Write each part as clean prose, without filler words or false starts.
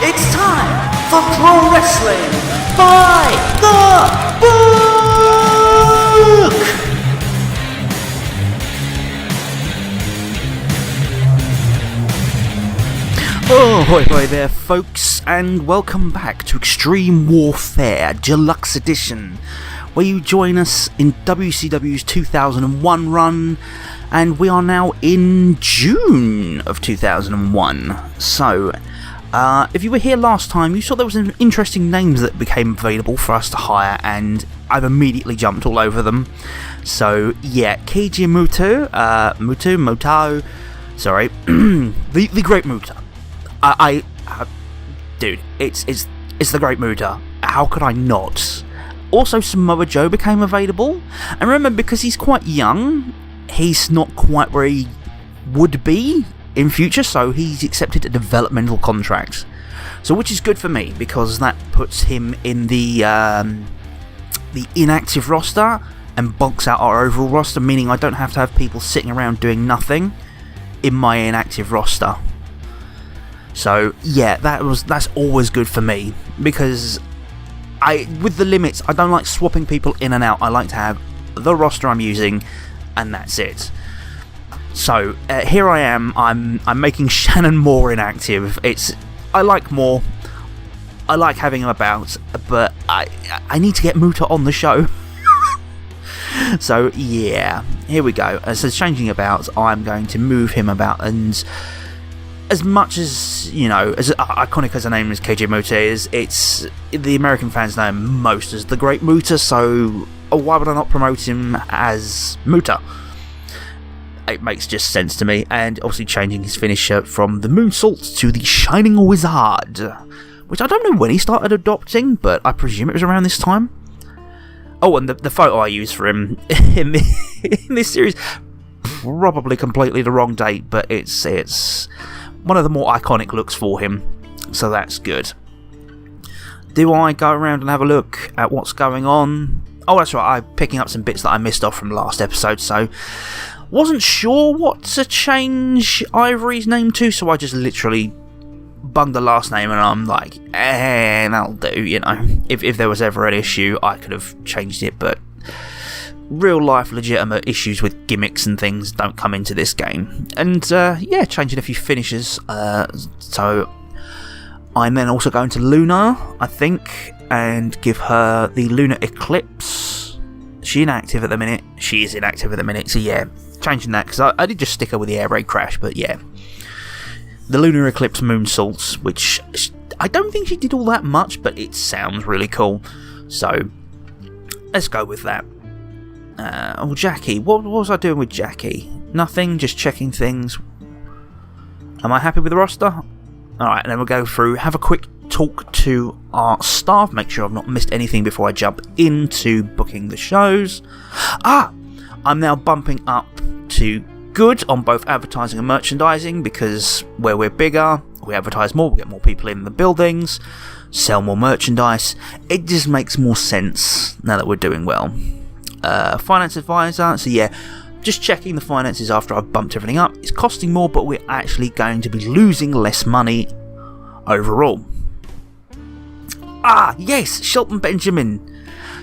It's time for Pro Wrestling by the Book! Oh, hoy there, folks, and welcome back to Extreme Warfare Deluxe Edition, where you join us in WCW's 2001 run, and we are now in June of 2001. So, if you were here last time, you saw there was some interesting names that became available for us to hire, and I've immediately jumped all over them. So, yeah, Keiji Muto, sorry, the Great Muta. Dude, it's the Great Muta. How could I not? Also, Samoa Joe became available, and remember, because he's quite young, he's not quite where he would be in future, so he's accepted a developmental contract. So, which is good for me, because that puts him in the inactive roster and bulks out our overall roster, meaning I don't have to have people sitting around doing nothing in my inactive roster. So yeah, that's always good for me, because with the limits, I don't like swapping people in and out. I like to have the roster I'm using, and that's it. So here I am. I'm making Shannon Moore inactive. I like Moore. I like having him about, but I need to get Muta on the show. So yeah, here we go. So changing about, I'm going to move him about, and as much as, you know, as iconic as a name as KJ Muta is, it's the American fans know him most as the Great Muta, so why would I not promote him as Muta? It makes just sense to me. And obviously changing his finisher from the Moonsault to the Shining Wizard, which I don't know when he started adopting, but I presume it was around this time. Oh, and the photo I used for him in this series, probably completely the wrong date, but it's one of the more iconic looks for him, so that's good. Do I go around and have a look at what's going on? Oh, that's right, I'm picking up some bits that I missed off from last episode, so wasn't sure what to change Ivory's name to, so I just literally bunged the last name, and I'm like, that'll do, you know. If there was ever an issue, I could have changed it, but real life legitimate issues with gimmicks and things don't come into this game. And yeah, changing a few finishes. So I'm then also going to Luna, I think, and give her the Lunar Eclipse. She's inactive at the minute. She is inactive at the minute, so yeah, changing that, because I did just stick her with the air raid crash, but yeah. The Lunar Eclipse Moonsaults, which I don't think she did all that much, but it sounds really cool. So let's go with that. Jackie. What was I doing with Jackie? Nothing, just checking things. Am I happy with the roster? Alright, and then we'll go through, have a quick talk to our staff, make sure I've not missed anything before I jump into booking the shows. I'm now bumping up to good on both advertising and merchandising, because where we're bigger, we advertise more, we get more people in the buildings, sell more merchandise. It just makes more sense now that we're doing well. Finance advisor, so yeah, just checking the finances after I've bumped everything up. It's costing more, but we're actually going to be losing less money overall. Yes, Shelton Benjamin.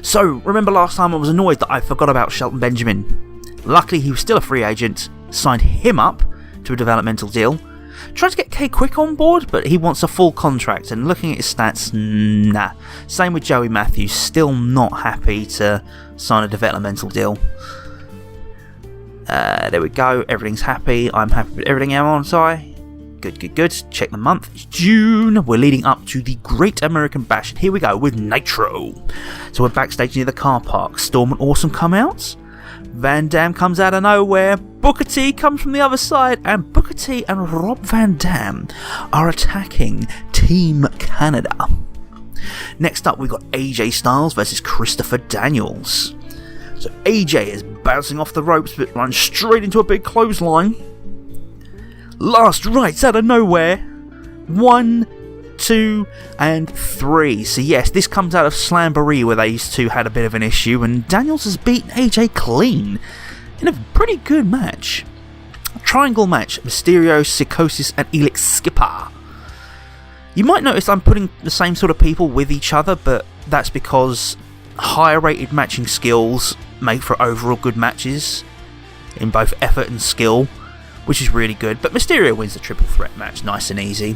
So remember last time I was annoyed that I forgot about Shelton Benjamin. Luckily he was still a free agent, signed him up to a developmental deal. Tried to get K Quick on board, but he wants a full contract, and looking at his stats, nah. Same with Joey Matthews, still not happy to sign a developmental deal. There we go, everything's happy. I'm happy with everything, aren't I? Good. Check the month, it's June. We're leading up to the Great American Bash, and here we go with Nitro. So we're backstage near the car park. Storm and Awesome come out. Van Dam comes out of nowhere. Booker T comes from the other side, and Booker T and Rob Van Dam are attacking Team Canada. Next up, we've got AJ Styles versus Christopher Daniels. So AJ is bouncing off the ropes, but runs straight into a big clothesline. Last rights out of nowhere. 1, 2, and 3. So yes, this comes out of Slamboree, where these two had a bit of an issue, and Daniels has beaten AJ clean in a pretty good match. A triangle match: Mysterio, Psychosis, and Elix Skipper. You might notice I'm putting the same sort of people with each other, but that's because higher rated matching skills make for overall good matches in both effort and skill, which is really good. But Mysterio wins the triple threat match nice and easy.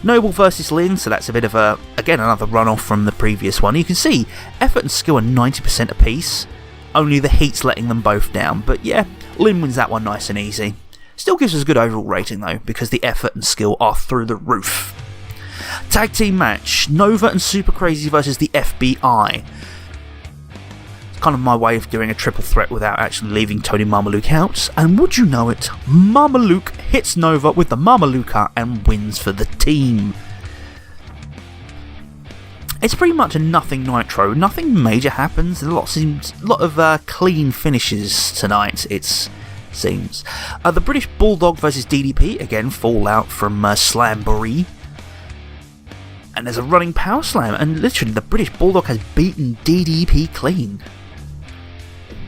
Noble versus Lynn, so that's a bit of again another runoff from the previous one. You can see effort and skill are 90% apiece, only the heat's letting them both down. But yeah, Lynn wins that one nice and easy. Still gives us a good overall rating though, because the effort and skill are through the roof. Tag team match, Nova and Super Crazy versus the FBI. It's kind of my way of doing a triple threat without actually leaving Tony Mamaluke out. And would you know it, Mamaluke hits Nova with the Mamaluka and wins for the team. It's pretty much a nothing Nitro. Nothing major happens. A lot of clean finishes tonight, it seems. The British Bulldog versus DDP. Again, fallout from Slamboree. And there's a running power slam. And literally, the British Bulldog has beaten DDP clean.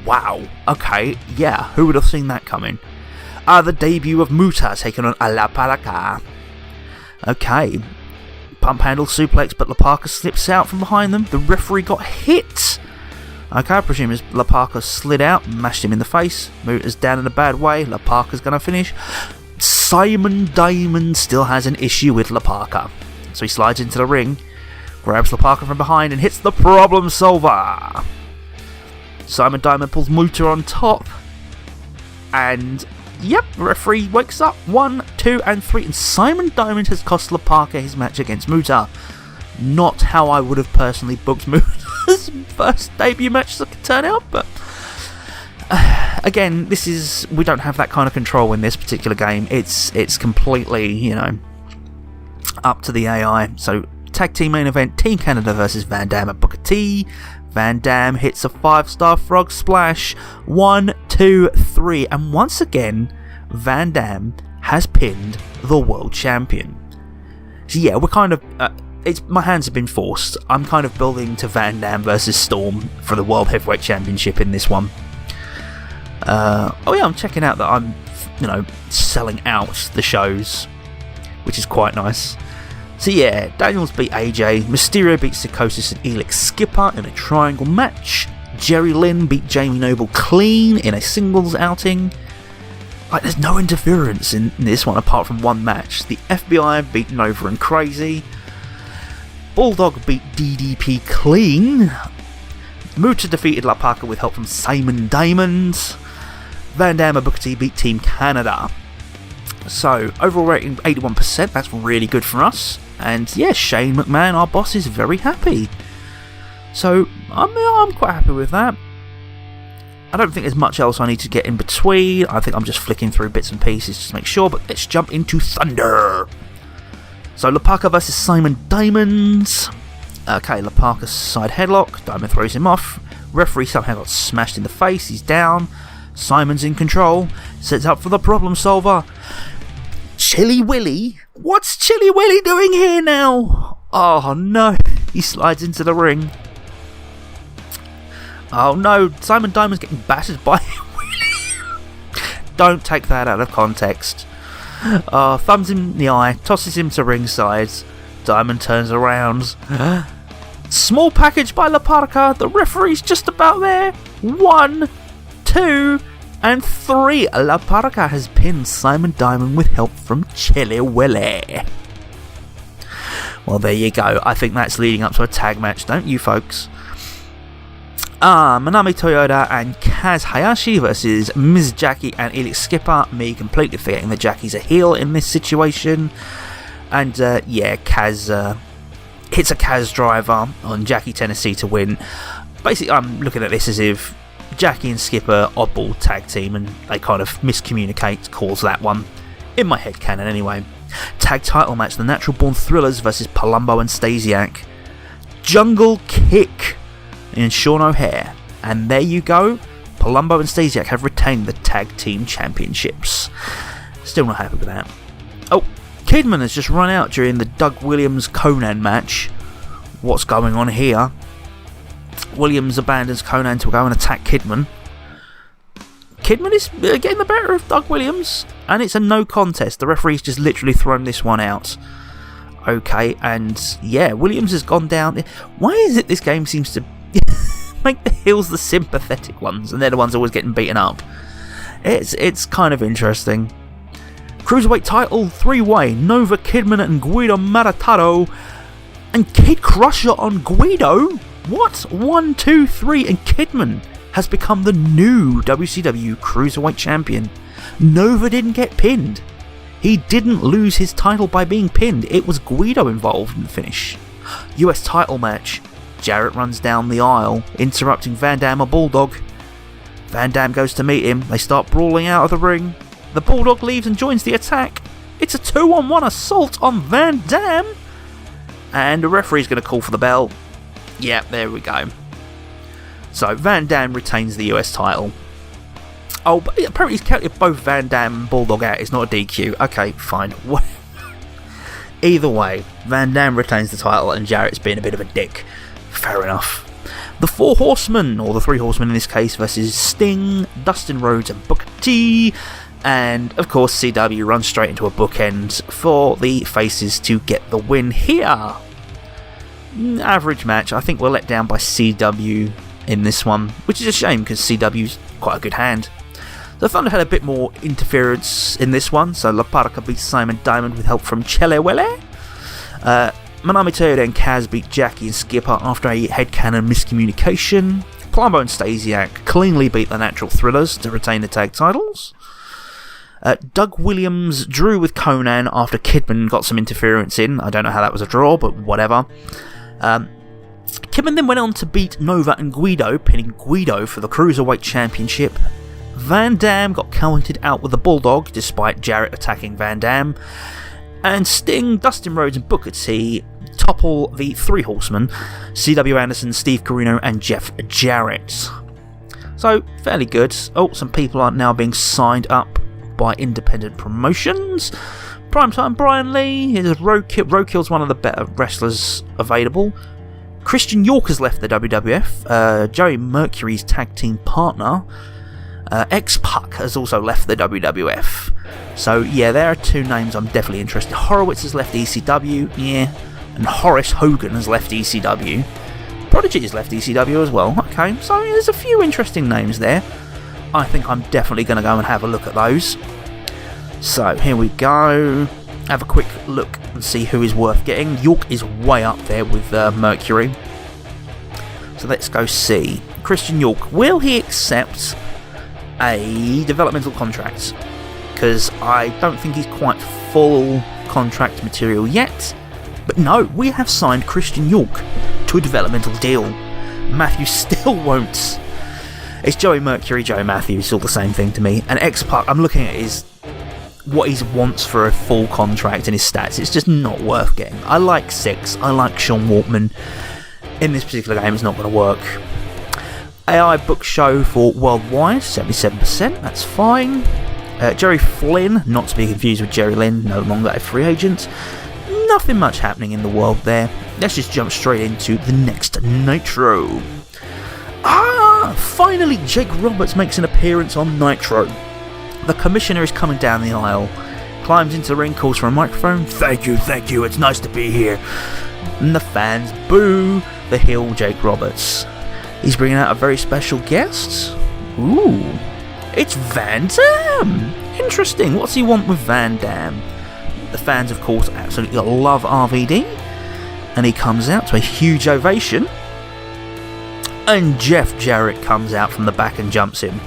Wow. Okay, yeah. Who would have seen that coming? The debut of Muta taking on La Paraka. Okay. Pump handle suplex, but La Parka slips out from behind them. The referee got hit. Okay, I presume as La Parka slid out, mashed him in the face. Muta's down in a bad way. La Parka's going to finish. Simon Diamond still has an issue with La Parka. So he slides into the ring, grabs La Parka from behind and hits the problem solver. Simon Diamond pulls Muta on top. And yep, the referee wakes up 1, 2 and 3, and Simon Diamond has cost La Parka his match against Muta. Not how I would have personally booked Muta's first debut match to turn out, but again, we don't have that kind of control in this particular game. It's completely, up to the AI. So tag team main event, Team Canada versus Van Dam and Booker T. Van Dam hits a 5-star frog splash. 1, 2, 3. And once again, Van Dam has pinned the world champion. So yeah, we're kind of... my hands have been forced. I'm kind of building to Van Dam versus Storm for the World Heavyweight Championship in this one. Oh yeah, I'm checking out that I'm, selling out the shows, which is quite nice. So yeah, Daniels beat AJ, Mysterio beat Psychosis and Elix Skipper in a triangle match, Jerry Lynn beat Jamie Noble clean in a singles outing. Like, there's no interference in this one apart from one match. The FBI beat Nova and Crazy, Bulldog beat DDP clean, Muta defeated La Parka with help from Simon Diamond, Van Dam and Booker T beat Team Canada. So, overall rating 81%, that's really good for us. And yeah, Shane McMahon, our boss, is very happy. So, I'm quite happy with that. I don't think there's much else I need to get in between. I think I'm just flicking through bits and pieces just to make sure, but let's jump into Thunder. So, La Parka versus Simon Diamond. Okay, La Parka's side headlock, Diamond throws him off. Referee somehow got smashed in the face, he's down. Simon's in control, sets up for the problem solver. Chilly Willy? What's Chilly Willy doing here now? Oh no, he slides into the ring. Oh no, Simon Diamond's getting battered by Willy. Don't take that out of context. Thumbs him in the eye, tosses him to ringside. Diamond turns around. Small package by La Parka, the referee's just about there. 1, 2 and 3. La Parka has pinned Simon Diamond with help from Chilly Willy. Well, there you go. I think that's leading up to a tag match, don't you, folks? Manami Toyota and Kaz Hayashi versus Ms. Jackie and Elix Skipper. Me completely forgetting that Jackie's a heel in this situation. And yeah, Kaz hits a Kaz driver on Jackie Tennessee to win. Basically, I'm looking at this as if Jackie and Skipper oddball tag team and they kind of miscommunicate, cause that one. In my head canon anyway. Tag title match, the Natural Born Thrillers versus Palumbo and Stasiak. Jungle Kick and Sean O'Hare. And there you go. Palumbo and Stasiak have retained the tag team championships. Still not happy with that. Oh, Kidman has just run out during the Doug Williams-Conan match. What's going on here? Williams abandons Conan to go and attack Kidman. Kidman is getting the better of Doug Williams, and it's a no contest. The referee's just literally thrown this one out. Okay, and yeah, Williams has gone down. Why is it this game seems to make the heels the sympathetic ones, and they're the ones always getting beaten up? It's kind of interesting. Cruiserweight title 3-way, Nova, Kidman and Guido Maritato, and Kid Crusher on Guido? What? 1, 2, 3, and Kidman has become the new WCW Cruiserweight Champion. Nova didn't get pinned. He didn't lose his title by being pinned. It was Guido involved in the finish. US title match. Jarrett runs down the aisle, interrupting Van Dam, a Bulldog. Van Dam goes to meet him. They start brawling out of the ring. The Bulldog leaves and joins the attack. It's a 2-on-1 assault on Van Dam. And the referee's going to call for the bell. Yeah, there we go. So Van Dam retains the US title. Oh, but apparently he's counted both Van Dam and Bulldog out. It's not a DQ. Okay, fine. Either way, Van Dam retains the title and Jarrett's being a bit of a dick. Fair enough. The Four Horsemen, or the Three Horsemen in this case, versus Sting, Dustin Rhodes and Booker T. And, of course, CW runs straight into a bookend for the faces to get the win here. Average match. I think we're let down by CW in this one, which is a shame because CW's quite a good hand. The Thunder had a bit more interference in this one, so La Parca beat Simon Diamond with help from Chelewele. Manami Toyota and Kaz beat Jackie and Skipper after a headcanon miscommunication. Palumbo and Stasiak cleanly beat the Natural Thrillers to retain the tag titles. Doug Williams drew with Conan after Kidman got some interference in. I don't know how that was a draw, but whatever. Kidman then went on to beat Nova and Guido, pinning Guido for the Cruiserweight Championship. Van Dam got counted out with the Bulldog, despite Jarrett attacking Van Dam. And Sting, Dustin Rhodes and Booker T topple the Three Horsemen, CW Anderson, Steve Corino and Jeff Jarrett. So, fairly good. Oh, some people are now being signed up by independent promotions. Primetime Brian Lee, Roadkill's one of the better wrestlers available. Christian York has left the WWF. Joey Mercury's tag team partner, X-Pac, has also left the WWF. So yeah, there are two names I'm definitely interested in. Horowitz has left ECW, yeah, and Horace Hogan has left ECW. Prodigy has left ECW as well. Okay, so there's a few interesting names there. I think I'm definitely going to go and have a look at those. So here we go. Have a quick look and see who is worth getting. York is way up there with Mercury. So let's go see. Christian York, will he accept a developmental contract? Because I don't think he's quite full contract material yet. But no, we have signed Christian York to a developmental deal. Matthew still won't. It's Joey Mercury, Joey Matthews, it's all the same thing to me. And X-Pac, I'm looking at what he wants for a full contract and his stats. It's just not worth getting. I like Six, I like Sean Waltman. In this particular game, it's not going to work. AI book show for Worldwide, 77%, that's fine. Jerry Flynn, not to be confused with Jerry Lynn, no longer a free agent. Nothing much happening in the world there. Let's just jump straight into the next Nitro. Finally Jake Roberts makes an appearance on Nitro. The commissioner is coming down the aisle, climbs into the ring, calls for a microphone. Thank you, it's nice to be here. And the fans boo the heel Jake Roberts. He's bringing out a very special guest. Ooh, it's Van Dam. Interesting, what's he want with Van Dam? The fans, of course, absolutely love RVD. And he comes out to a huge ovation. And Jeff Jarrett comes out from the back and jumps him.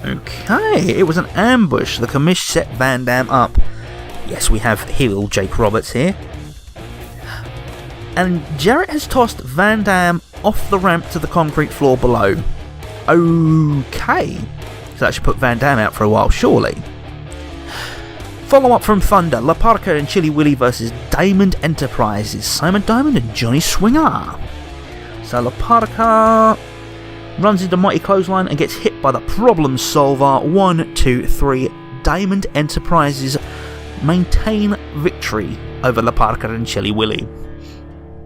Okay, it was an ambush. The commish set Van Dam up. Yes, we have heel Jake Roberts here. And Jarrett has tossed Van Dam off the ramp to the concrete floor below. Okay, so that should put Van Dam out for a while, surely. Follow up from Thunder, La Parca and Chili Willy versus Diamond Enterprises, Simon Diamond and Johnny Swinger. So La Parca runs into Mighty Clothesline and gets hit by the Problem Solver. 1, 2, 3. Diamond Enterprises maintain victory over La Parca and Chili Willy.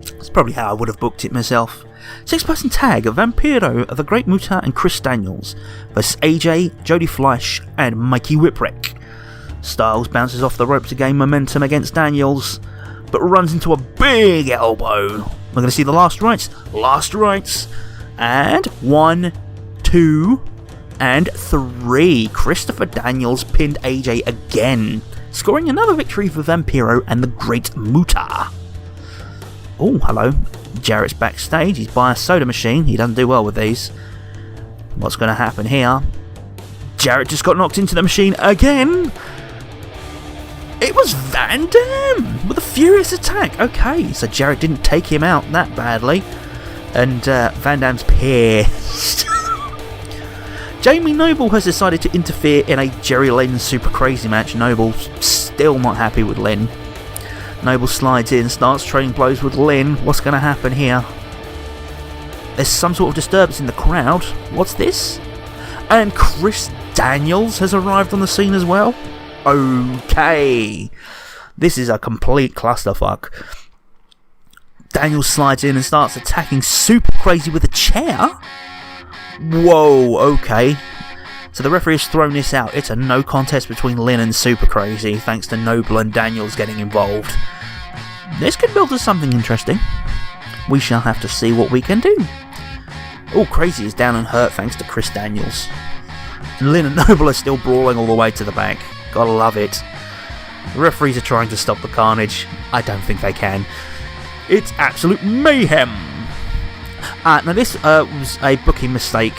That's probably how I would have booked it myself. 6-person tag of Vampiro, The Great Muta and Chris Daniels versus AJ, Jody Fleisch and Mikey Whipwreck. Styles bounces off the rope to gain momentum against Daniels, but runs into a big elbow. We're going to see the last rights. Last rights. And 1, 2, and 3. Christopher Daniels pinned AJ again, scoring another victory for Vampiro and the Great Muta. Oh, hello. Jarrett's backstage. He's by a soda machine. He doesn't do well with these. What's going to happen here? Jarrett just got knocked into the machine again. It was Van Dam with a furious attack. Okay, so Jarrett didn't take him out that badly. And Van Dam's pissed. Jamie Noble has decided to interfere in a Jerry Lynn Super Crazy match. Noble's still not happy with Lynn. Noble slides in, starts trading blows with Lynn. What's going to happen here? There's some sort of disturbance in the crowd. What's this? And Chris Daniels has arrived on the scene as well. Okay. This is a complete clusterfuck. Daniels slides in and starts attacking Super Crazy with a chair. Whoa, okay. So the referee has thrown this out. It's a no contest between Lynn and Super Crazy, thanks to Noble and Daniels getting involved. This could build to something interesting. We shall have to see what we can do. Oh, Crazy is down and hurt thanks to Chris Daniels. Lynn and Noble are still brawling all the way to the back. Gotta love it. The referees are trying to stop the carnage. I don't think they can. It's absolute mayhem. Now this was a booking mistake.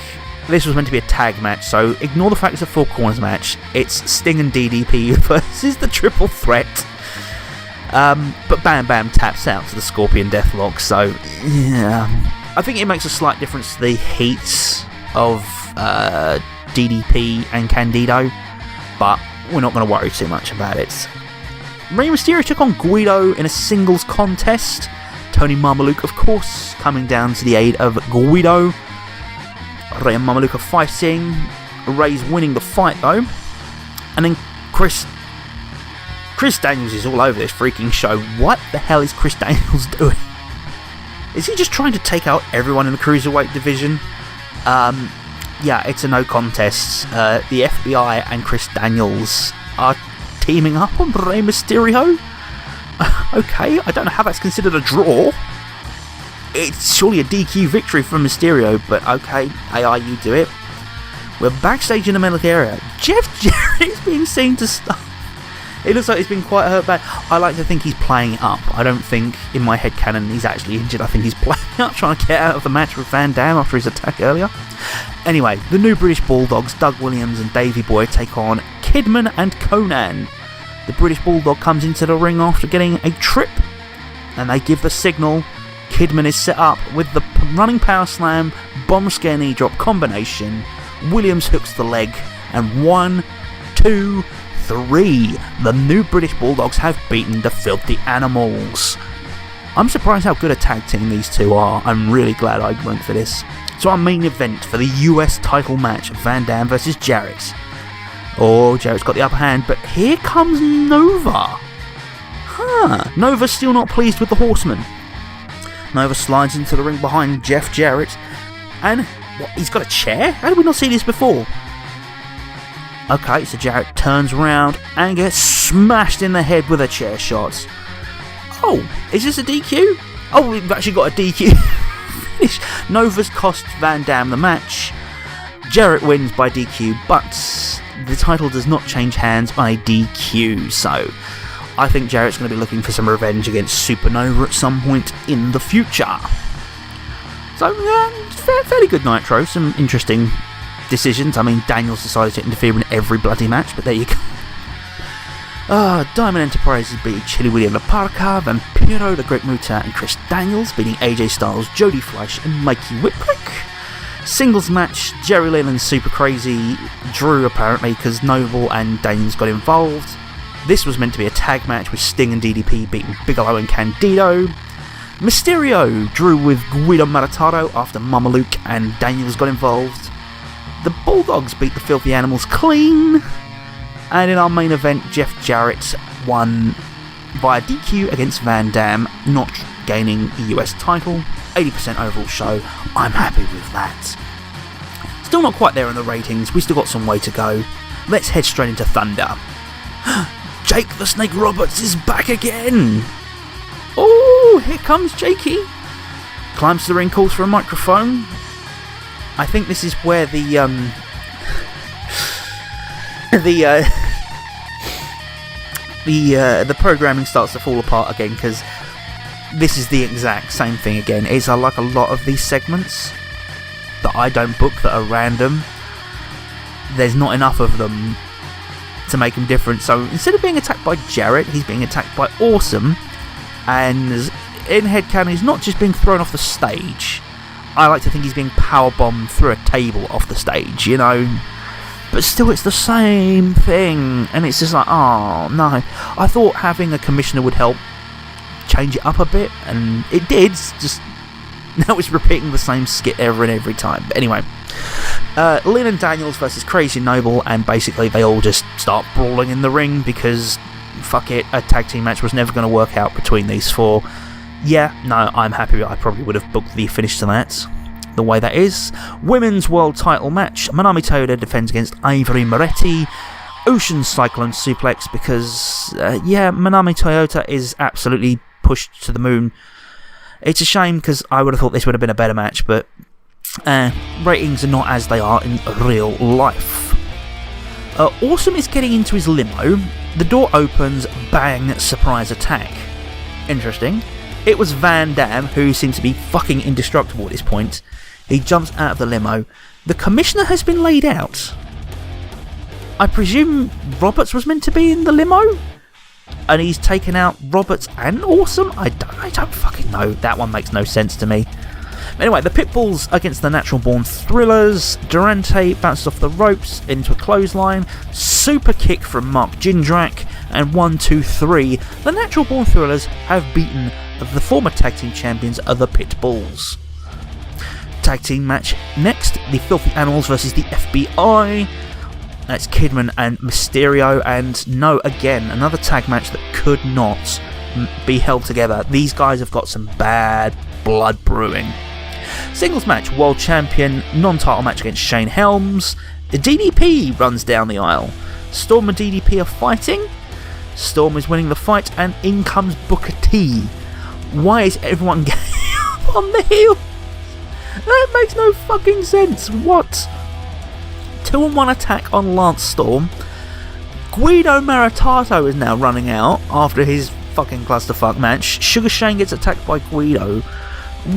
This was meant to be a tag match, so ignore the fact it's a four corners match. It's Sting and DDP versus the Triple Threat. But Bam Bam taps out to the Scorpion Deathlock, so yeah. I think it makes a slight difference to the heats of DDP and Candido, but we're not going to worry too much about it. Rey Mysterio took on Guido in a singles contest. Tony Mamaluke, of course, coming down to the aid of Guido. Rey and Mamaluke are fighting. Rey's winning the fight though. And then Chris Daniels is all over this freaking show. What the hell is Chris Daniels doing? Is he just trying to take out everyone in the Cruiserweight division? Yeah, it's a no contest. The FBI and Chris Daniels are teaming up on Rey Mysterio. Okay, I don't know how that's considered a draw. It's surely a DQ victory for Mysterio, but okay, AI, you do it. We're backstage in the medical area. Jeff Jarrett is being seen to start. It looks like he's been quite hurt bad. I like to think he's playing it up. I don't think, in my head canon, he's actually injured. I think he's playing up, trying to get out of the match with Van Dam after his attack earlier. Anyway, the New British Bulldogs, Doug Williams and Davey Boy, take on Kidman and Conan. The British Bulldog comes into the ring after getting a trip, and they give the signal. Kidman is set up with the running power slam, bomb scare knee drop combination. Williams hooks the leg, and 1, 2, 3. The New British Bulldogs have beaten the Filthy Animals. I'm surprised how good a tag team these two are. I'm really glad I went for this. So our main event for the US title match, Van Dam versus Jarrett. Oh, Jarrett's got the upper hand, but here comes Nova. Nova's still not pleased with the Horseman. Nova slides into the ring behind Jeff Jarrett, and what, he's got a chair? How did we not see this before? Okay, so Jarrett turns around and gets smashed in the head with a chair shot. Oh, is this a DQ? Oh, we've actually got a DQ finish. Nova's cost Van Dam the match. Jarrett wins by DQ, but the title does not change hands on a DQ, so I think Jarrett's going to be looking for some revenge against Supernova at some point in the future. So, fairly good Nitro, some interesting decisions. I mean, Daniels decided to interfere in every bloody match, but there you go. Diamond Enterprises beat Chili William La Parka, Vampiro, the Great Muta, and Chris Daniels, beating AJ Styles, Jody Fleisch, and Mikey Whipwreck. Singles match, Jerry Lynn and Super Crazy drew apparently because Noble and Daniels got involved. This was meant to be a tag match with Sting and DDP beating Bigelow and Candido. Mysterio drew with Guido Marataro after Mamaluke and Daniels got involved. The Bulldogs beat the Filthy Animals clean. And in our main event, Jeff Jarrett won via DQ against Van Dam, not gaining the US title. 80% overall show. I'm happy with that. Still not quite there in the ratings. We still got some way to go. Let's head straight into Thunder. Jake the Snake Roberts is back again! Oh, here comes Jakey! Climbs to the ring, calls for a microphone. I think this is where the programming starts to fall apart again, because this is the exact same thing again. It's like a lot of these segments that I don't book that are random. There's not enough of them to make him different. So instead of being attacked by Jarrett, he's being attacked by Awesome. And in headcanon, he's not just being thrown off the stage. I like to think he's being powerbombed through a table off the stage, you know. But still, it's the same thing. And it's just like, oh, no. I thought having a commissioner would help change it up a bit. And it did. Just now it's repeating the same skit every time. But anyway. Lynn and Daniels versus Crazy Noble. And basically, they all just start brawling in the ring because, fuck it, a tag team match was never going to work out between these four. Yeah, no, I'm happy. I probably would have booked the finish to that. The way that is. Women's World Title match. Manami Toyota defends against Ivory Moretti. Ocean Cyclone Suplex because, Manami Toyota is absolutely pushed to the moon. It's a shame because I would have thought this would have been a better match, but ratings are not as they are in real life. Awesome is getting into his limo. The door opens, bang, surprise attack. Interesting. It was Van Dam, who seems to be fucking indestructible at this point. He jumps out of the limo. The commissioner has been laid out. I presume Roberts was meant to be in the limo? And he's taken out Roberts and Awesome? I don't fucking know. That one makes no sense to me. Anyway, the Pitbulls against the Natural Born Thrillers. Durante bounces off the ropes into a clothesline. Super kick from Mark Jindrak. And 1, 2, 3. The Natural Born Thrillers have beaten the former tag team champions of the Pitbulls. Tag team match next. The Filthy Animals versus the FBI. That's Kidman and Mysterio. And no, again, another tag match that could not be held together. These guys have got some bad blood brewing. Singles match, World Champion, non-title match against Shane Helms. The DDP runs down the aisle. Storm and DDP are fighting. Storm is winning the fight, and in comes Booker T. Why is everyone getting up on the heel? That makes no fucking sense. What? 2-on-1 attack on Lance Storm. Guido Maritato is now running out after his fucking clusterfuck match. Sugar Shane gets attacked by Guido.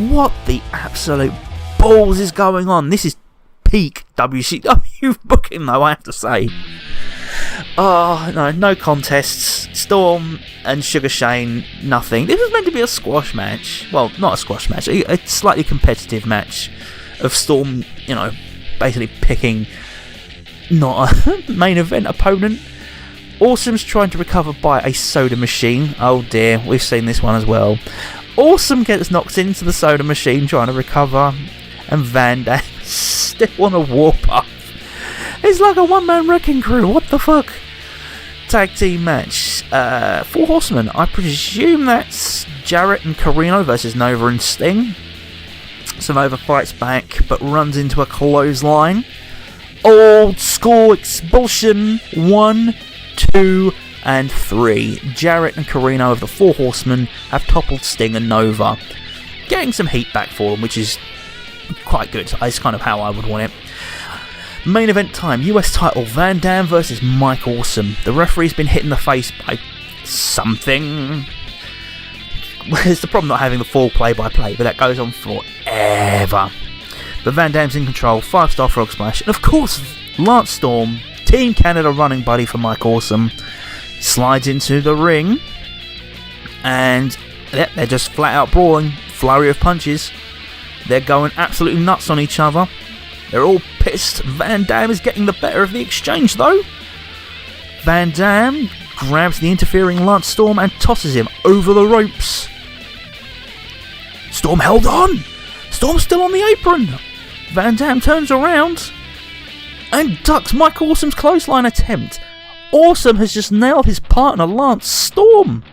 What the absolute balls is going on? This is peak WCW booking, though, I have to say. Oh, no contests. Storm and Sugar Shane, nothing. This was meant to be a squash match. Well, not a squash match, a slightly competitive match of Storm, basically picking not a main event opponent. Awesome's trying to recover by a soda machine. Oh dear, we've seen this one as well. Awesome gets knocked into the soda machine trying to recover, and Van Dam still on a warpath. It's like a one-man wrecking crew, what the fuck? Tag team match. 4 Horsemen. I presume that's Jarrett and Carino versus Nova and Sting. So Nova fights back, but runs into a clothesline. Old school expulsion. 1, 2, and 3. Jarrett and Carino of the 4 Horsemen have toppled Sting and Nova, getting some heat back for them, which is quite good. It's kind of how I would want it. Main event time, US title, Van Dam versus Mike Awesome. The referee's been hit in the face by something. It's the problem not having the full play-by-play, but that goes on forever. But Van Dam's in control, 5-star frog splash, and of course, Lance Storm, Team Canada running buddy for Mike Awesome, slides into the ring, and they're just flat out brawling, flurry of punches. They're going absolutely nuts on each other. They're all pissed. Van Dam is getting the better of the exchange, though. Van Dam grabs the interfering Lance Storm and tosses him over the ropes. Storm held on. Storm's still on the apron. Van Dam turns around and ducks Mike Awesome's clothesline attempt. Awesome has just nailed his partner, Lance Storm.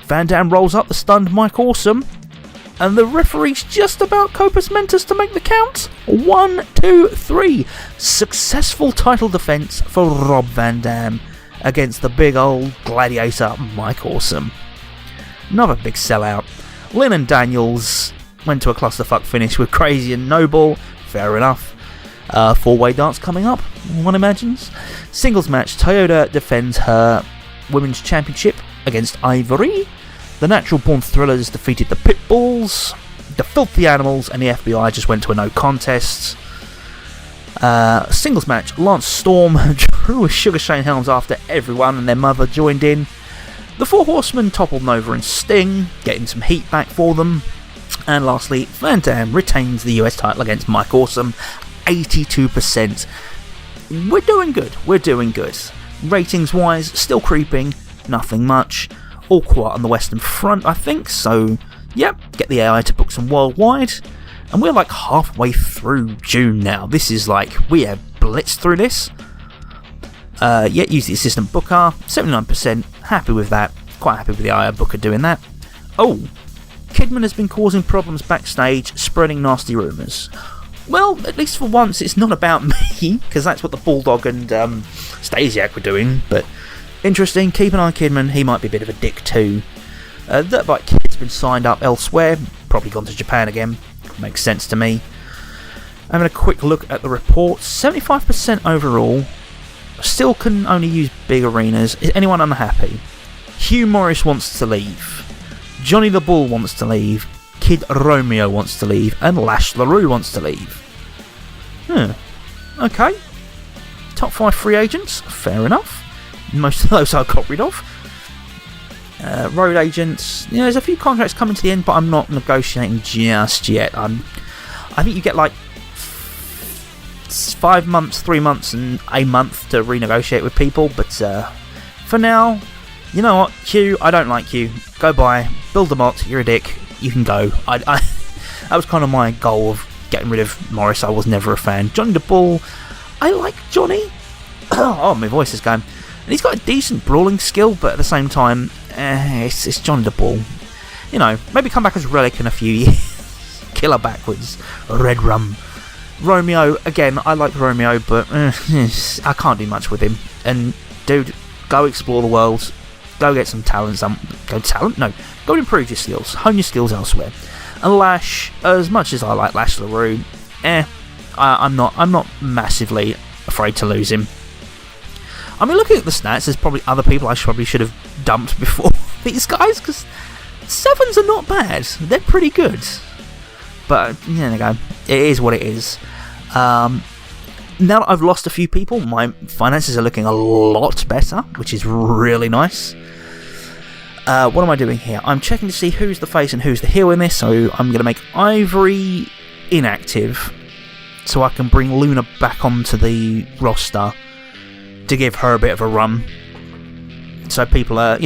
Van Dam rolls up the stunned Mike Awesome, and the referee's just about Copus Mentis to make the count. 1, 2, 3. Successful title defense for Rob Van Dam. against the big old gladiator Mike Awesome. Another big sellout. Lynn and Daniels went to a clusterfuck finish with Crazy and Noble. Fair enough. Four-way dance coming up, one imagines. Singles match, Toyota defends her Women's Championship against Ivory. The Natural Born Thrillers defeated the Pitbulls. The Filthy Animals and the FBI just went to a no contest. Singles match, Lance Storm drew with Sugar Shane Helms after everyone and their mother joined in. The Four Horsemen toppled Nova and Sting, getting some heat back for them. And lastly, Van Dam retains the US title against Mike Awesome, 82%. We're doing good. Ratings wise, still creeping, nothing much. All quiet on the Western Front, I think, so yep, get the AI to book some worldwide. And we're like halfway through June now. This is like, we have blitzed through this. Use the assistant booker, 79%, happy with that. Quite happy with the AI booker doing that. Oh, Kidman has been causing problems backstage, spreading nasty rumours. Well, at least for once, it's not about me, because that's what the Bulldog and Stasiak were doing, but interesting, keep an eye on Kidman, he might be a bit of a dick too. That Bike Kid's been signed up elsewhere, probably gone to Japan again, makes sense to me. Having a quick look at the reports, 75% overall, still can only use big arenas. Is anyone unhappy? Hugh Morris wants to leave, Johnny the Bull wants to leave, Kid Romeo wants to leave, and Lash LaRue wants to leave. Okay. Top 5 free agents, fair enough. Most of those I got rid of. Road agents, there's a few contracts coming to the end, but I'm not negotiating just yet. I think you get like 5 months, 3 months, and a month to renegotiate with people. But for now, you know what, Hugh, I don't like you. Go bye. Bill DeMott, you're a dick. You can go. That was kind of my goal of getting rid of Morris. I was never a fan. Johnny the Bull, I like Johnny. Oh, my voice is going. And he's got a decent brawling skill, but at the same time, it's Johnny the Bull. Maybe come back as Relic in a few years. Killer backwards. Red Rum. Romeo, again, I like Romeo, but I can't do much with him. And, dude, go explore the world. Go get some talent. Go and improve your skills. Hone your skills elsewhere. And Lash, as much as I like Lash LaRue, I'm not massively afraid to lose him. I mean, looking at the stats, there's probably other people I probably should have dumped before these guys, because 7s are not bad. They're pretty good. But, there you go. It is what it is. Now that I've lost a few people, my finances are looking a lot better, which is really nice. What am I doing here? I'm checking to see who's the face and who's the heel in this, so I'm going to make Ivory inactive, so I can bring Luna back onto the roster to give her a bit of a run. So people are,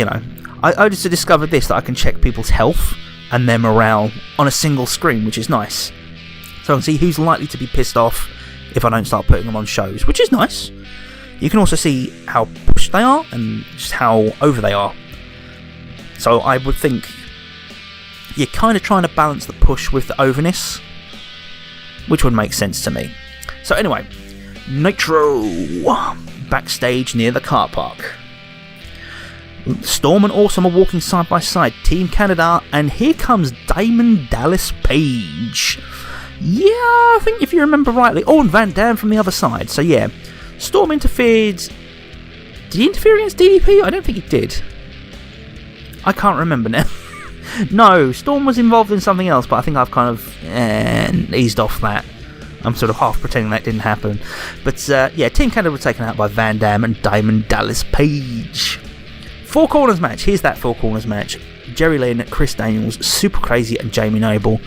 I just discovered this, that I can check people's health and their morale on a single screen, which is nice. So I can see who's likely to be pissed off if I don't start putting them on shows, which is nice. You can also see how pushed they are and just how over they are. So I would think you're kind of trying to balance the push with the overness, which would make sense to me. So anyway, Nitro, backstage near the car park. Storm and Awesome are walking side by side, Team Canada, and here comes Diamond Dallas Page. Yeah, I think if you remember rightly. Oh, and Van Dam from the other side. So yeah, Storm interfered. Did he interfere against DDP? I don't think he did. I can't remember now. No, Storm was involved in something else, but I think I've kind of eased off that. I'm sort of half pretending that didn't happen. But yeah, Team Canada were taken out by Van Dam and Diamond Dallas Page. Four Corners match. Here's that Four Corners match. Jerry Lynn, Chris Daniels, Super Crazy and Jamie Noble.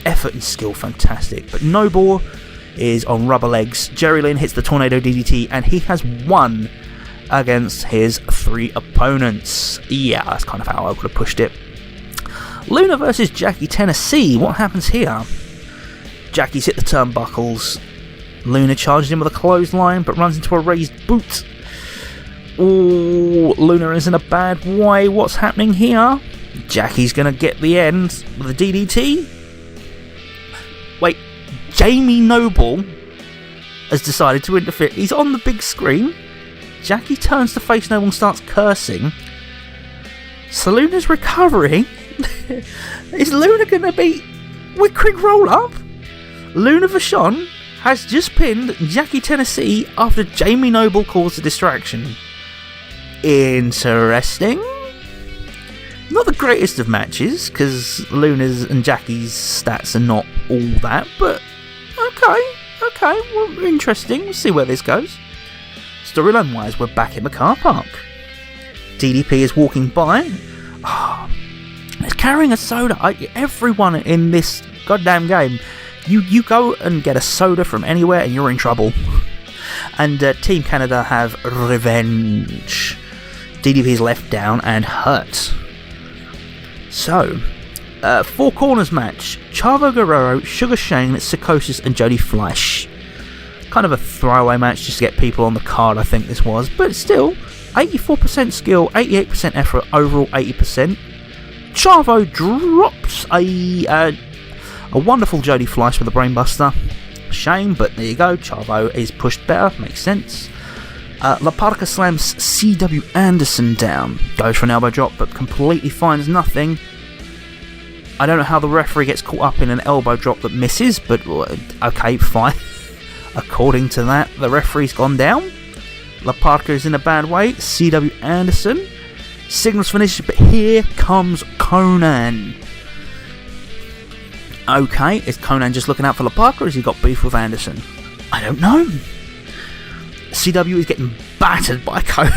Effort and skill fantastic. But Noble is on rubber legs. Jerry Lynn hits the Tornado DDT and he has won against his 3 opponents. Yeah, that's kind of how I would have pushed it. Luna versus Jackie Tennessee. What happens here? Jackie's hit the turnbuckles. Luna charges him with a clothesline but runs into a raised boot. Ooh, Luna is in a bad way. What's happening here? Jackie's going to get the end with a DDT. Wait, Jamie Noble has decided to interfere. He's on the big screen. Jackie turns to face Noble and starts cursing. So Luna's recovering. Is Luna going to be with Craig Roll-Up? Luna Vachon has just pinned Jackie Tennessee after Jamie Noble caused a distraction. Interesting. Not the greatest of matches, because Luna's and Jackie's stats are not all that, but okay, well, interesting. We'll see where this goes. Storyline wise, we're back in the car park. DDP is walking by. He's carrying a soda. Everyone in this goddamn game, you go and get a soda from anywhere and you're in trouble. And Team Canada have revenge. DDP's left down and hurt. So, 4 corners match. Chavo Guerrero, Sugar Shane, Psychosis and Jody Fleisch. Kind of a throwaway match just to get people on the card, I think this was. But still, 84% skill, 88% effort, overall 80%. Chavo drops a wonderful Jody Fleisch with a brainbuster. Shame, but there you go. Chavo is pushed better, makes sense. La Parca slams C.W. Anderson down. Goes for an elbow drop, but completely finds nothing. I don't know how the referee gets caught up in an elbow drop that misses, but okay, fine. According to that, the referee's gone down. La Parca is in a bad way. C.W. Anderson signals finish, but here comes Conan. Okay, is Conan just looking out for La Parca, or has he got beef with Anderson? I don't know. CW is getting battered by Conan.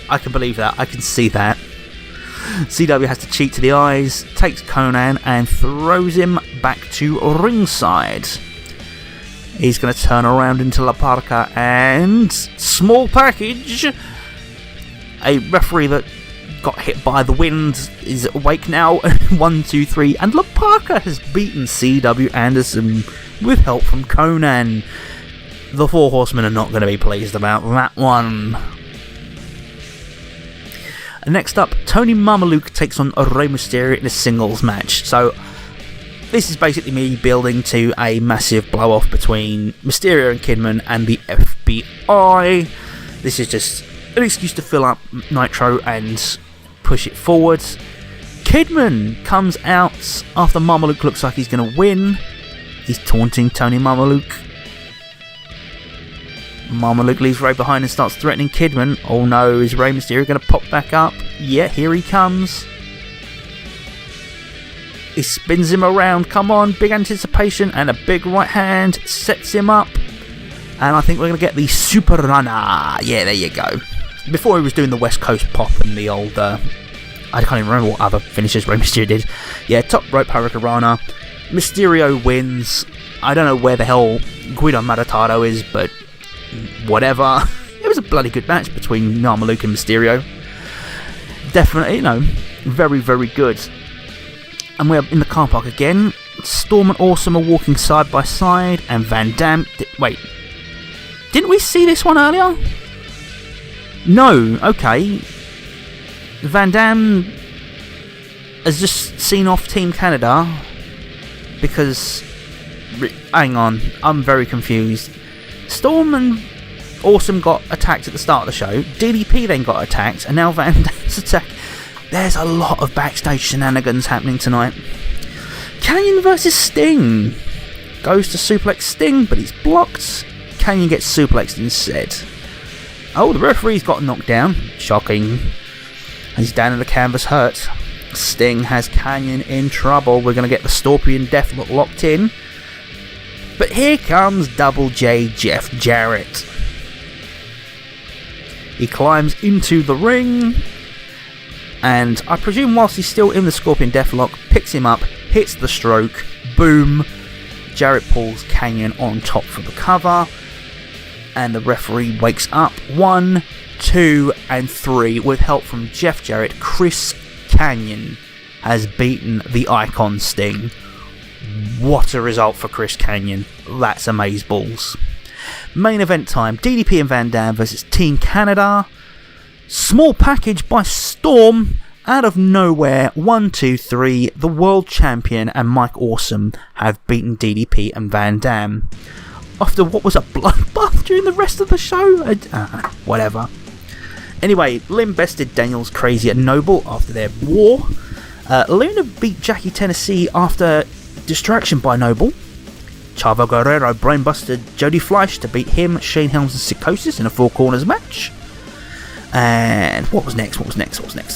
I can believe that. I can see that. CW has to cheat to the eyes, takes Conan and throws him back to ringside. He's going to turn around into La Parca and small package. A referee that got hit by the wind is awake now. 1, 2, 3, and La Parca has beaten CW Anderson with help from Conan. The 4 Horsemen are not going to be pleased about that one. Next up, Tony Mamaluke takes on Rey Mysterio in a singles match. So this is basically me building to a massive blow-off between Mysterio and Kidman and the FBI. This is just an excuse to fill up Nitro and push it forward. Kidman comes out after Mamaluke looks like he's going to win. He's taunting Tony Mamaluke. Mamaluke leaves Rey behind and starts threatening Kidman. Oh no, is Rey Mysterio going to pop back up? Yeah, here he comes. He spins him around. Come on, big anticipation and a big right hand sets him up. And I think we're going to get the Super Runner. Yeah, there you go. Before he was doing the West Coast pop and the old... I can't even remember what other finishes Rey Mysterio did. Yeah, top rope Hurricane Rana. Mysterio wins. I don't know where the hell Guido Maratado is, but whatever. It was a bloody good match between Mamaluke and Mysterio. Definitely, very, very good. And we're in the car park again. Storm and Awesome are walking side by side, and Van Dam... Wait. Didn't we see this one earlier? No, okay. Van Dam has just seen off Team Canada because... Hang on, I'm very confused. Storm and Awesome got attacked at the start of the show. DDP then got attacked, and now Van Dam's attacked. There's a lot of backstage shenanigans happening tonight. Canyon versus Sting. Goes to suplex Sting, but he's blocked. Canyon gets suplexed instead. Oh, the referee's got knocked down. Shocking. He's down in the canvas hurt. Sting has Canyon in trouble. We're going to get the Scorpion Deathlock locked in. But here comes Double J Jeff Jarrett. He climbs into the ring. And I presume whilst he's still in the Scorpion Deathlock, picks him up, hits the stroke, boom. Jarrett pulls Canyon on top for the cover. And the referee wakes up. 1, 2, and 3. With help from Jeff Jarrett, Chris Canyon has beaten the Icon Sting. What a result for Chris Canyon. That's amazeballs. Main event time. DDP and Van Dam versus Team Canada. Small package by Storm. Out of nowhere, 1, 2, 3. The world champion and Mike Awesome have beaten DDP and Van Dam. After what was a bloodbath during the rest of the show? Whatever. Anyway, Lynn bested Daniels, Crazy and Noble after their war. Luna beat Jackie Tennessee after distraction by Noble. Chavo Guerrero brainbusted Jody Fleisch to beat him, Shane Helms and Psychosis in a 4 corners match. And what was next?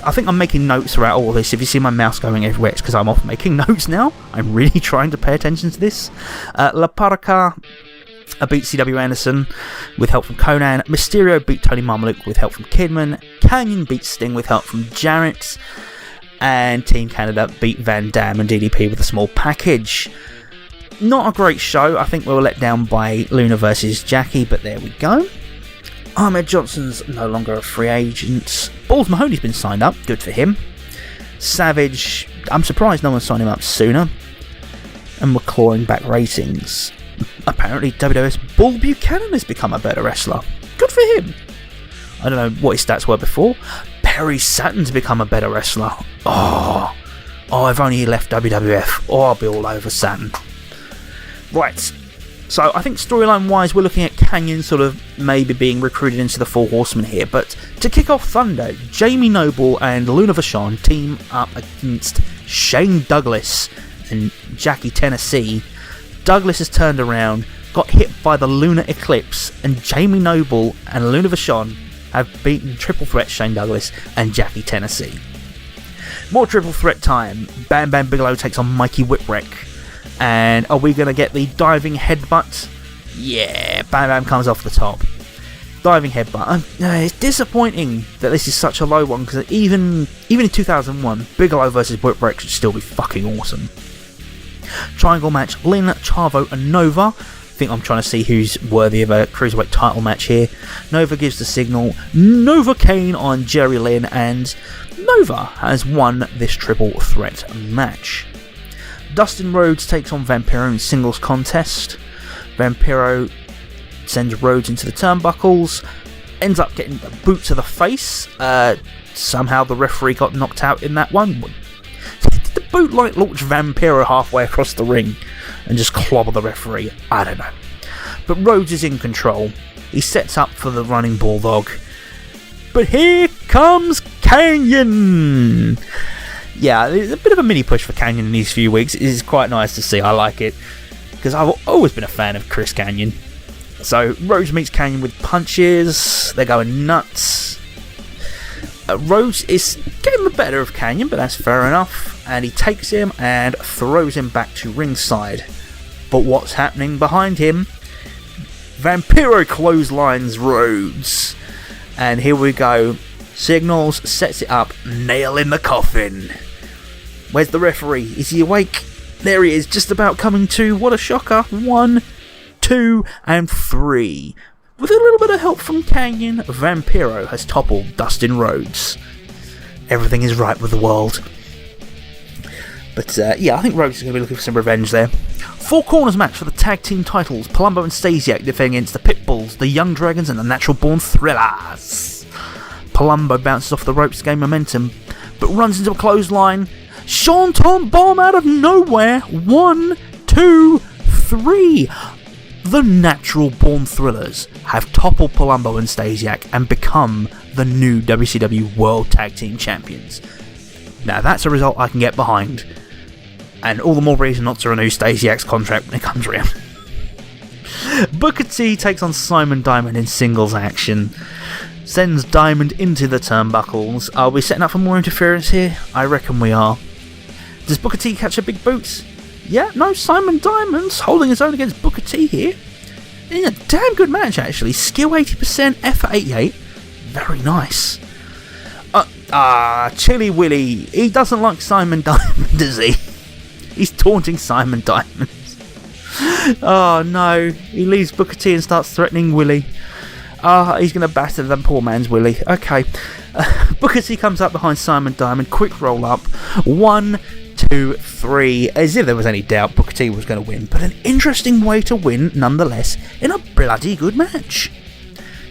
I think I'm making notes throughout all of this. If you see my mouse going everywhere, it's because I'm off making notes now. I'm really trying to pay attention to this. La Parca beat CW Anderson with help from Conan. Mysterio beat Tony Marmaluke with help from Kidman. Canyon beat Sting with help from Jarrett. And Team Canada beat Van Dam and DDP with a small package. Not a great show. I think we were let down by Luna versus Jackie, but there we go. Ahmed Johnson's no longer a free agent. Balls Mahoney's been signed up. Good for him. Savage, I'm surprised no one signed him up sooner. And we're clawing back ratings. Apparently WWF's Bull Buchanan has become a better wrestler. Good for him. I don't know what his stats were before. Perry Saturn's become a better wrestler. Oh, if only he left WWF. Oh, I'll be all over Saturn. Right, so I think storyline wise we're looking at Canyon sort of maybe being recruited into the Four Horsemen here, but to kick off Thunder, Jamie Noble and Luna Vachon team up against Shane Douglas and Jackie Tennessee. Douglas has turned around, got hit by the Lunar Eclipse, and Jamie Noble and Luna Vachon have beaten Triple Threat Shane Douglas and Jackie Tennessee. More Triple Threat time. Bam Bam Bigelow takes on Mikey Whipwreck. And are we going to get the diving headbutt? Yeah, Bam Bam comes off the top. Diving headbutt. It's disappointing that this is such a low one, because even in 2001, Bigelow versus Whipwreck should still be fucking awesome. Triangle match, Lynn, Chavo and Nova. I think I'm trying to see who's worthy of a Cruiserweight title match here. Nova gives the signal. Novocaine on Jerry Lynn, and Nova has won this Triple Threat match. Dustin Rhodes takes on Vampiro in singles contest. Vampiro sends Rhodes into the turnbuckles, ends up getting a boot to the face. Somehow the referee got knocked out in that one. Did the boot launch Vampiro halfway across the ring and just clobber the referee? I don't know. But Rhodes is in control. He sets up for the running bulldog. But here comes Canyon! Yeah, it's a bit of a mini push for Canyon in these few weeks. It is quite nice to see. I like it, because I've always been a fan of Chris Canyon. So Rhodes meets Canyon with punches. They're going nuts. Rhodes is getting the better of Canyon, but that's fair enough. And he takes him and throws him back to ringside. But what's happening behind him? Vampiro clotheslines Rhodes. And here we go. Signals, sets it up, nail in the coffin. Where's the referee? Is he awake? There he is, just about coming to. What a shocker. 1, 2, and 3. With a little bit of help from Canyon, Vampiro has toppled Dustin Rhodes. Everything is right with the world. But yeah, I think Rhodes is going to be looking for some revenge there. 4 corners match for the tag team titles. Palumbo and Stasiak defending against the Pitbulls, the Young Dragons, and the Natural Born Thrillers. Palumbo bounces off the ropes to gain momentum, but runs into a clothesline. Shanton bomb out of nowhere. 1, 2, 3. The Natural Born Thrillers have toppled Palumbo and Stasiak and become the new WCW World Tag Team Champions. Now that's a result I can get behind, and all the more reason not to renew Stasiak's contract when it comes around. Booker T takes on Simon Diamond in singles action. Sends Diamond into the turnbuckles. Are we setting up for more interference here? I reckon we are. Does Booker T catch a big boot? Yeah, no, Simon Diamond's holding his own against Booker T here. In a damn good match, actually. Skill 80%, effort 88. Very nice. Chili Willy. He doesn't like Simon Diamond, does he? He's taunting Simon Diamond. Oh no, he leaves Booker T and starts threatening Willy. He's going to batter the poor man's Willy. Okay. Booker T comes up behind Simon Diamond. Quick roll up. 1, 2, 3. As if there was any doubt Booker T was going to win. But an interesting way to win, nonetheless, in a bloody good match.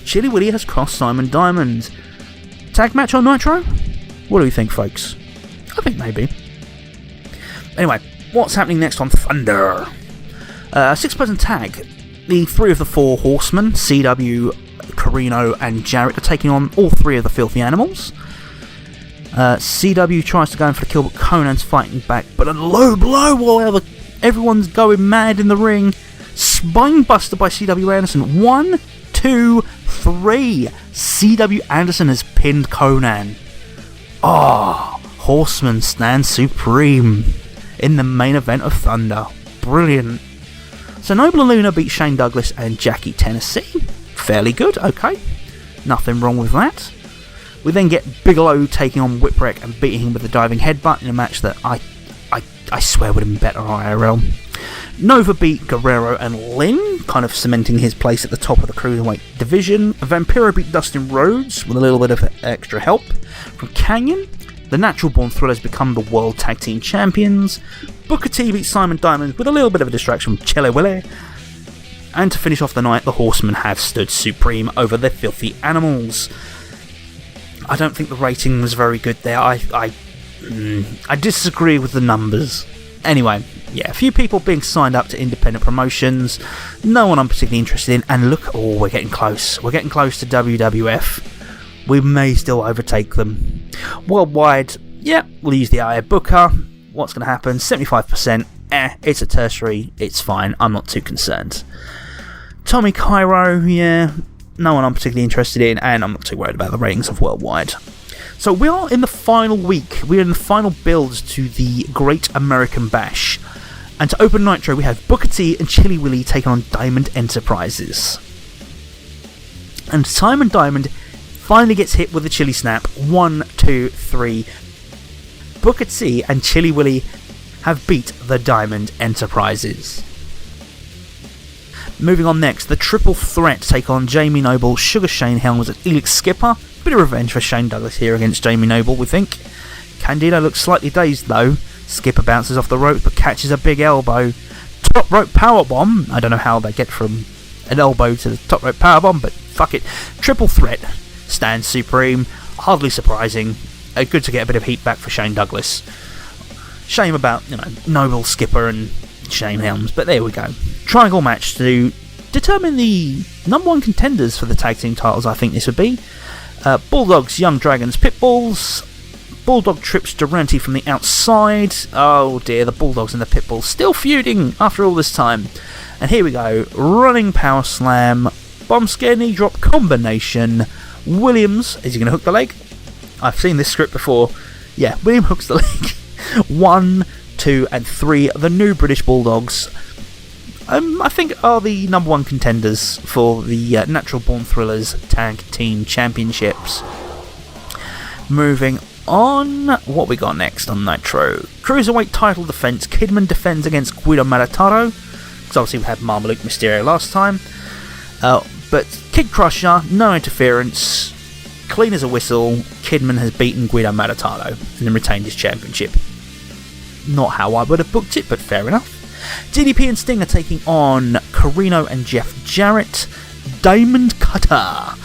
Chili Willy has crossed Simon Diamond. Tag match on Nitro? What do you think, folks? I think maybe. Anyway, what's happening next on Thunder? 6-person tag. The 3 of the 4 horsemen, CW, Carino and Jarrett are taking on all three of the Filthy Animals. CW tries to go in for the kill, but Conan's fighting back. But a low blow while everyone's going mad in the ring. Spinebuster by CW Anderson. 1, 2, 3. CW Anderson has pinned Conan. Horseman stands supreme in the main event of Thunder. Brilliant. So Noble and Luna beat Shane Douglas and Jackie Tennessee. Fairly good, okay. Nothing wrong with that. We then get Bigelow taking on Whipwreck and beating him with a diving headbutt in a match that I swear would have been better IRL. Nova beat Guerrero and Lynn, kind of cementing his place at the top of the Cruiserweight division. Vampiro beat Dustin Rhodes with a little bit of extra help from Canyon. The Natural Born Thrillers become the World Tag Team Champions. Booker T beat Simon Diamond with a little bit of a distraction from Chile Willy. And to finish off the night, the Horsemen have stood supreme over the Filthy Animals. I don't think the rating was very good there. I disagree with the numbers. Anyway, yeah, a few people being signed up to independent promotions. No one I'm particularly interested in. And look, we're getting close. We're getting close to WWF. We may still overtake them. Worldwide, yeah, we'll use the IA Booker. What's going to happen? 75%. It's a tertiary. It's fine. I'm not too concerned. Tommy Cairo, yeah, no one I'm particularly interested in, and I'm not too worried about the ratings of Worldwide. So we are in the final week. We're in the final builds to the Great American Bash. And to open Nitro, we have Booker T and Chili Willy taking on Diamond Enterprises. And Simon Diamond finally gets hit with the Chili Snap. 1, 2, 3. Booker T and Chili Willy have beat the Diamond Enterprises. Moving on next, the Triple Threat take on Jamie Noble, Sugar Shane Helms and Elix Skipper. Bit of revenge for Shane Douglas here against Jamie Noble, we think. Candido looks slightly dazed though. Skipper bounces off the rope but catches a big elbow. Top rope powerbomb. I don't know how they get from an elbow to the top rope powerbomb, but fuck it. Triple Threat stands supreme. Hardly surprising. Good to get a bit of heat back for Shane Douglas. Shame about, Noble, Skipper and Shane Helms, but there we go. Triangle match to determine the number one contenders for the tag team titles, I think this would be. Bulldogs, Young Dragons, Pitbulls. Bulldog trips Durante from the outside. Oh dear, the Bulldogs and the Pitbulls still feuding after all this time. And here we go. Running power slam. Bomb scare knee drop combination. Williams, is he going to hook the leg? I've seen this script before. Yeah, William hooks the leg. 1, 2 and 3. The new British Bulldogs, I think, are the number one contenders for the Natural Born Thrillers Tag Team Championships. Moving on, what we got next on Nitro? Cruiserweight title defense. Kidman defends against Guido Marataro, because obviously we had Marmaluke Mysterio last time. But Kid Crusher, no interference, clean as a whistle. Kidman has beaten Guido Marataro and then retained his championship. Not how I would have booked it, but fair enough. DDP and Sting are taking on Carino and Jeff Jarrett. Diamond Cutter.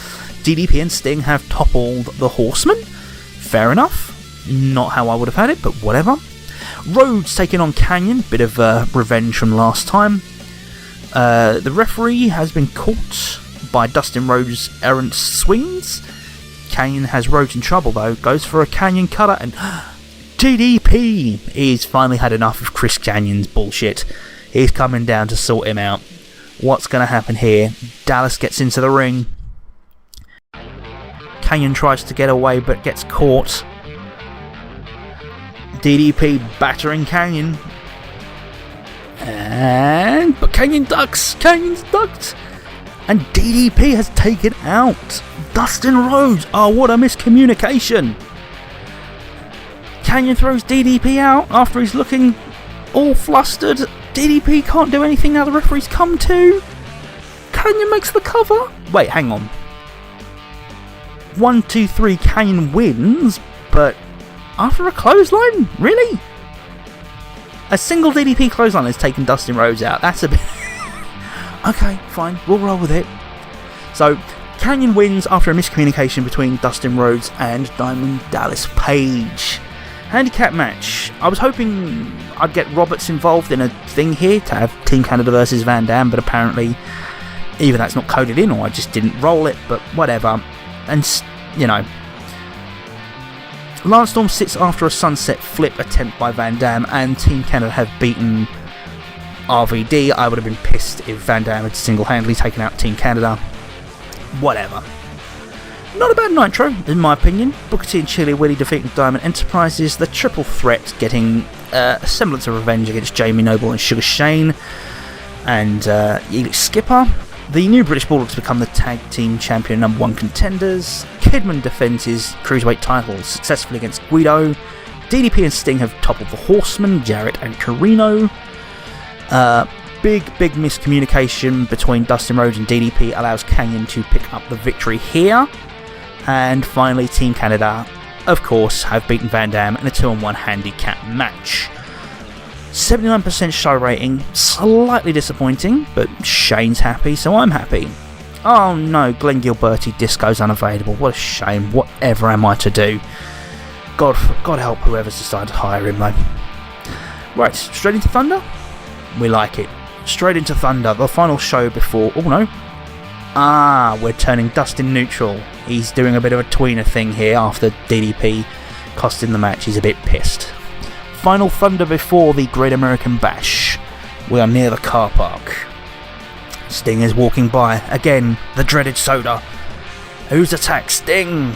DDP and Sting have toppled the Horsemen. Fair enough. Not how I would have had it, but whatever. Rhodes taking on Canyon. Bit of revenge from last time. The referee has been caught by Dustin Rhodes' errant swings. Canyon has Rhodes in trouble though. Goes for a Canyon Cutter and DDP! He's finally had enough of Chris Canyon's bullshit. He's coming down to sort him out. What's going to happen here? Dallas gets into the ring. Canyon tries to get away but gets caught. DDP battering Canyon. But Canyon ducks. Canyon's ducked. And DDP has taken out Dustin Rhodes. Oh, what a miscommunication. Canyon throws DDP out after he's looking all flustered. DDP can't do anything now the referee's come to. Canyon makes the cover. Wait, hang on. 1, 2, 3, Canyon wins, but after a clothesline? Really? A single DDP clothesline has taken Dustin Rhodes out. That's a bit... Okay, fine, we'll roll with it. So, Canyon wins after a miscommunication between Dustin Rhodes and Diamond Dallas Page. Handicap match. I was hoping I'd get Roberts involved in a thing here to have Team Canada versus Van Dam, but apparently Either that's not coded in or I just didn't roll it, but whatever. And, you know. Lance Storm sits after a sunset flip attempt by Van Dam, and Team Canada have beaten RVD. I would have been pissed if Van Dam had single-handedly taken out Team Canada. Whatever. Not a bad Nitro, in my opinion. Booker T and Chili Willy defeating Diamond Enterprises. The triple threat getting a semblance of revenge against Jamie Noble and Sugar Shane and Elix Skipper. The new British Bulldogs become the Tag Team Champion #1 contenders. Kidman defends his Cruiserweight title successfully against Guido. DDP and Sting have toppled the Horsemen, Jarrett and Carino. Big miscommunication between Dustin Rhodes and DDP allows Kanyon to pick up the victory here. And finally, Team Canada, of course, have beaten Van Dam in a 2-on-1 handicap match. 79% show rating, slightly disappointing, but Shane's happy, so I'm happy. Oh no, Glenn Gilberti Disco's unavailable. What a shame. Whatever am I to do? God help whoever's decided to hire him, though. Right, straight into Thunder? We like it. Straight into Thunder, the final show before... Oh no. We're turning Dustin neutral. He's doing a bit of a tweener thing here after DDP cost him the match. He's a bit pissed. Final Thunder before the Great American Bash. We are near the car park. Sting is walking by. Again, the dreaded soda. Who's attacked? Sting!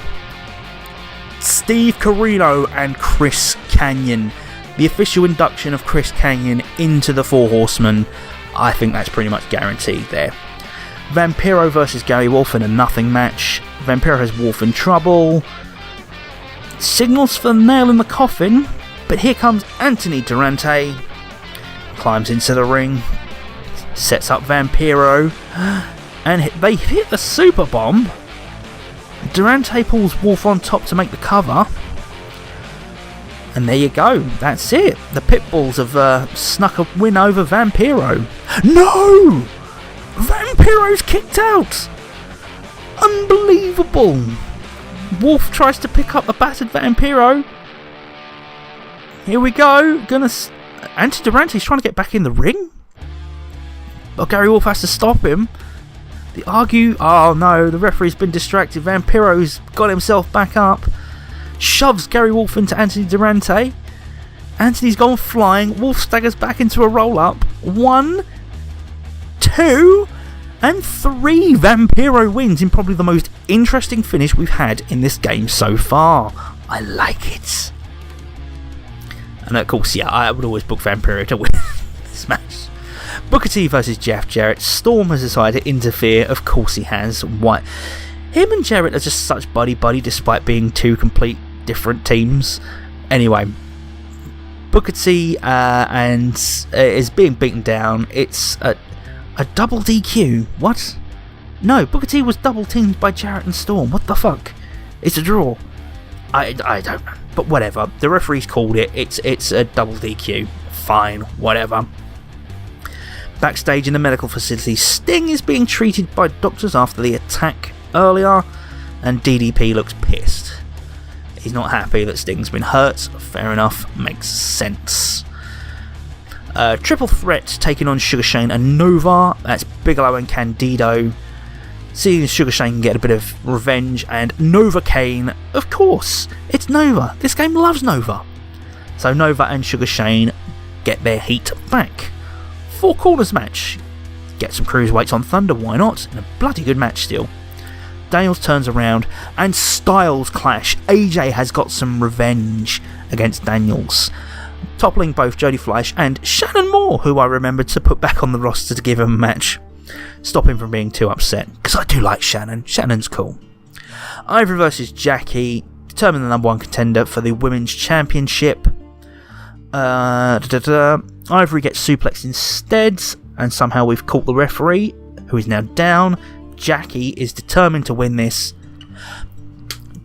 Steve Corino and Chris Kanyon. The official induction of Chris Kanyon into the Four Horsemen. I think that's pretty much guaranteed there. Vampiro versus Gary Wolf in a nothing match. Vampiro has Wolf in trouble. Signals for the nail in the coffin. But here comes Anthony Durante. Climbs into the ring. Sets up Vampiro. And they hit the super bomb. Durante pulls Wolf on top to make the cover. And there you go. That's it. The Pitbulls have snuck a win over Vampiro. No! Vampiro's kicked out! Unbelievable! Wolf tries to pick up the battered Vampiro. Here we go. Anthony Durante's trying to get back in the ring. But Gary Wolf has to stop him. They argue. Oh no, the referee's been distracted. Vampiro's got himself back up. Shoves Gary Wolf into Anthony Durante. Anthony's gone flying. Wolf staggers back into a roll-up. 1, 2, and 3. Vampiro wins in probably the most interesting finish we've had in this game so far. I like it. And of course, yeah, I would always book Vampiro to win this match. Booker T versus Jeff Jarrett. Storm has decided to interfere. Of course he has. Why? Him and Jarrett are just such buddy-buddy despite being two complete different teams. Anyway, Booker T is being beaten down. It's a double DQ. What? No, Booker T was double teamed by Jarrett and Storm. What the fuck? It's a draw. I don't know. But whatever. The referee's called it. It's a double DQ. Fine. Whatever. Backstage in the medical facility, Sting is being treated by doctors after the attack earlier, and DDP looks pissed. He's not happy that Sting's been hurt. Fair enough. Makes sense. Triple threat taking on Sugar Shane and Nova. That's Bigelow and Candido. Seeing Sugar Shane get a bit of revenge, and Nova Kane, of course, it's Nova. This game loves Nova. So Nova and Sugar Shane get their heat back. 4 corners match. Get some cruiserweights on Thunder, why not? And a bloody good match still. Daniels turns around and styles clash. AJ has got some revenge against Daniels, toppling both Jody Fleisch and Shannon Moore, who I remembered to put back on the roster to give him a match. Stop him from being too upset, because I do like Shannon. Shannon's cool. Ivory versus Jackie, determine the #1 contender for the Women's Championship. Ivory gets suplexed instead, and somehow we've caught the referee, who is now down. Jackie is determined to win this.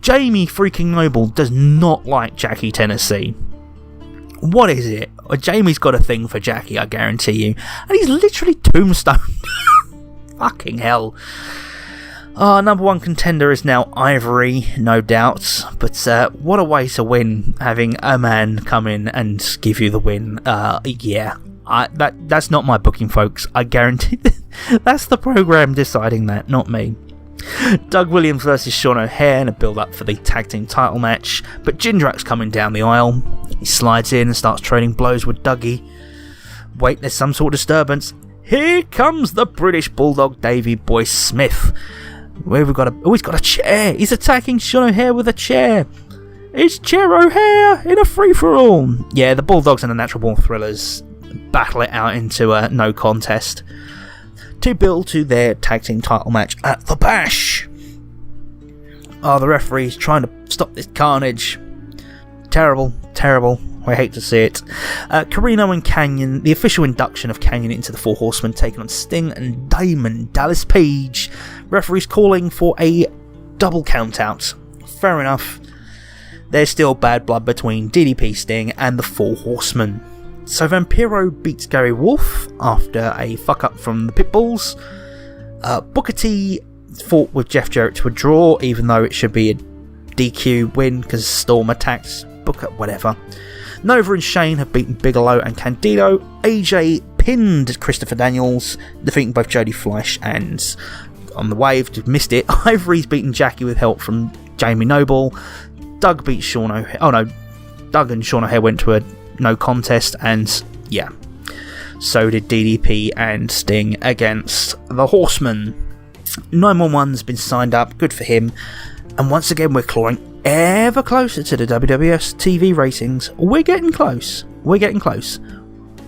Jamie freaking Noble does not like Jackie Tennessee. What is it? Jamie's got a thing for Jackie, I guarantee you. And he's literally tombstoned. Fucking hell. Our #1 contender is now Ivory, no doubt. But what a way to win, having a man come in and give you the win. Yeah, that's not my booking, folks. I guarantee That's the program deciding that, not me. Doug Williams versus Sean O'Haire in a build-up for the tag team title match, but Jindrak's coming down the aisle. He slides in and starts trading blows with Dougie. Wait, there's some sort of disturbance. Here comes the British Bulldog Davey Boy Smith. He's got a chair. He's attacking Sean O'Haire with a chair. It's Chair O'Haire in a free-for-all. Yeah, the Bulldogs and the Natural Born Thrillers battle it out into a no contest to build to their tag team title match at the Bash. The referee's trying to stop this carnage. Terrible. I hate to see it. Carino and Canyon, the official induction of Canyon into the Four Horsemen, taking on Sting and Diamond Dallas Page. Referee's calling for a double count-out. Fair enough. There's still bad blood between DDP, Sting and the Four Horsemen. So Vampiro beats Gary Wolf after a fuck-up from the Pitbulls. Booker T fought with Jeff Jarrett to a draw, even though it should be a DQ win because Storm attacked Booker, whatever. Nova and Shane have beaten Bigelow and Candido. AJ pinned Christopher Daniels, defeating both Jody Fleisch and, on the wave, missed it, Ivory's beaten Jackie with help from Jamie Noble. Doug beat Sean O'Haire. Oh no, Doug and Sean O'Haire went to a no contest, and yeah, so did DDP and Sting against the Horsemen. 911's been signed up, good for him, and once again we're clawing ever closer to the WWS TV ratings. We're getting close.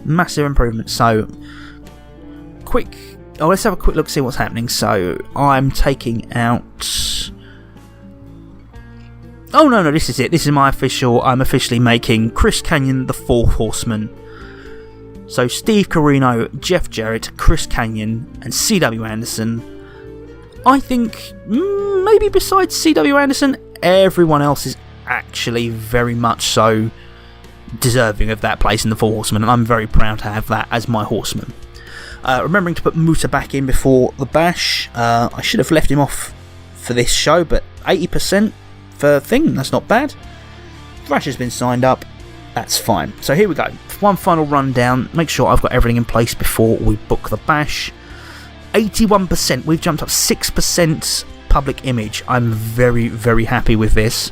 Massive improvement. So let's have a quick look, see what's happening. So I'm taking out... Oh no, this is it. This is my official. I'm officially making Chris Kanyon the Fourth Horseman. So Steve Corino, Jeff Jarrett, Chris Kanyon, and CW Anderson. I think maybe besides CW Anderson, everyone else is actually very much so deserving of that place in the Four Horsemen, and I'm very proud to have that as my horseman. Remembering to put Muta back in before the Bash. I should have left him off for this show, but 80%. Thing, that's not bad. Thrash has been signed up, that's fine. So here we go, one final rundown, make sure I've got everything in place before we book the Bash. 81%, we've jumped up 6% public image. I'm very, very happy with this.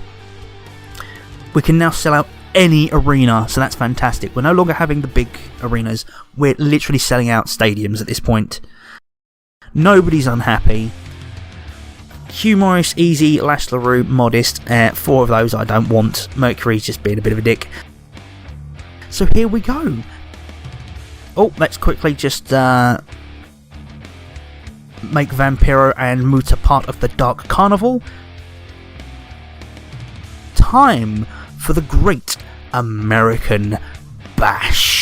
We can now sell out any arena, so that's fantastic. We're no longer having the big arenas, we're literally selling out stadiums at this point. Nobody's unhappy. Hugh Morris, Easy, Lash LaRue, Modest. 4 of those I don't want. Mercury's just being a bit of a dick. So here we go. Oh, let's quickly just make Vampiro and Muta part of the Dark Carnival. Time for the Great American Bash.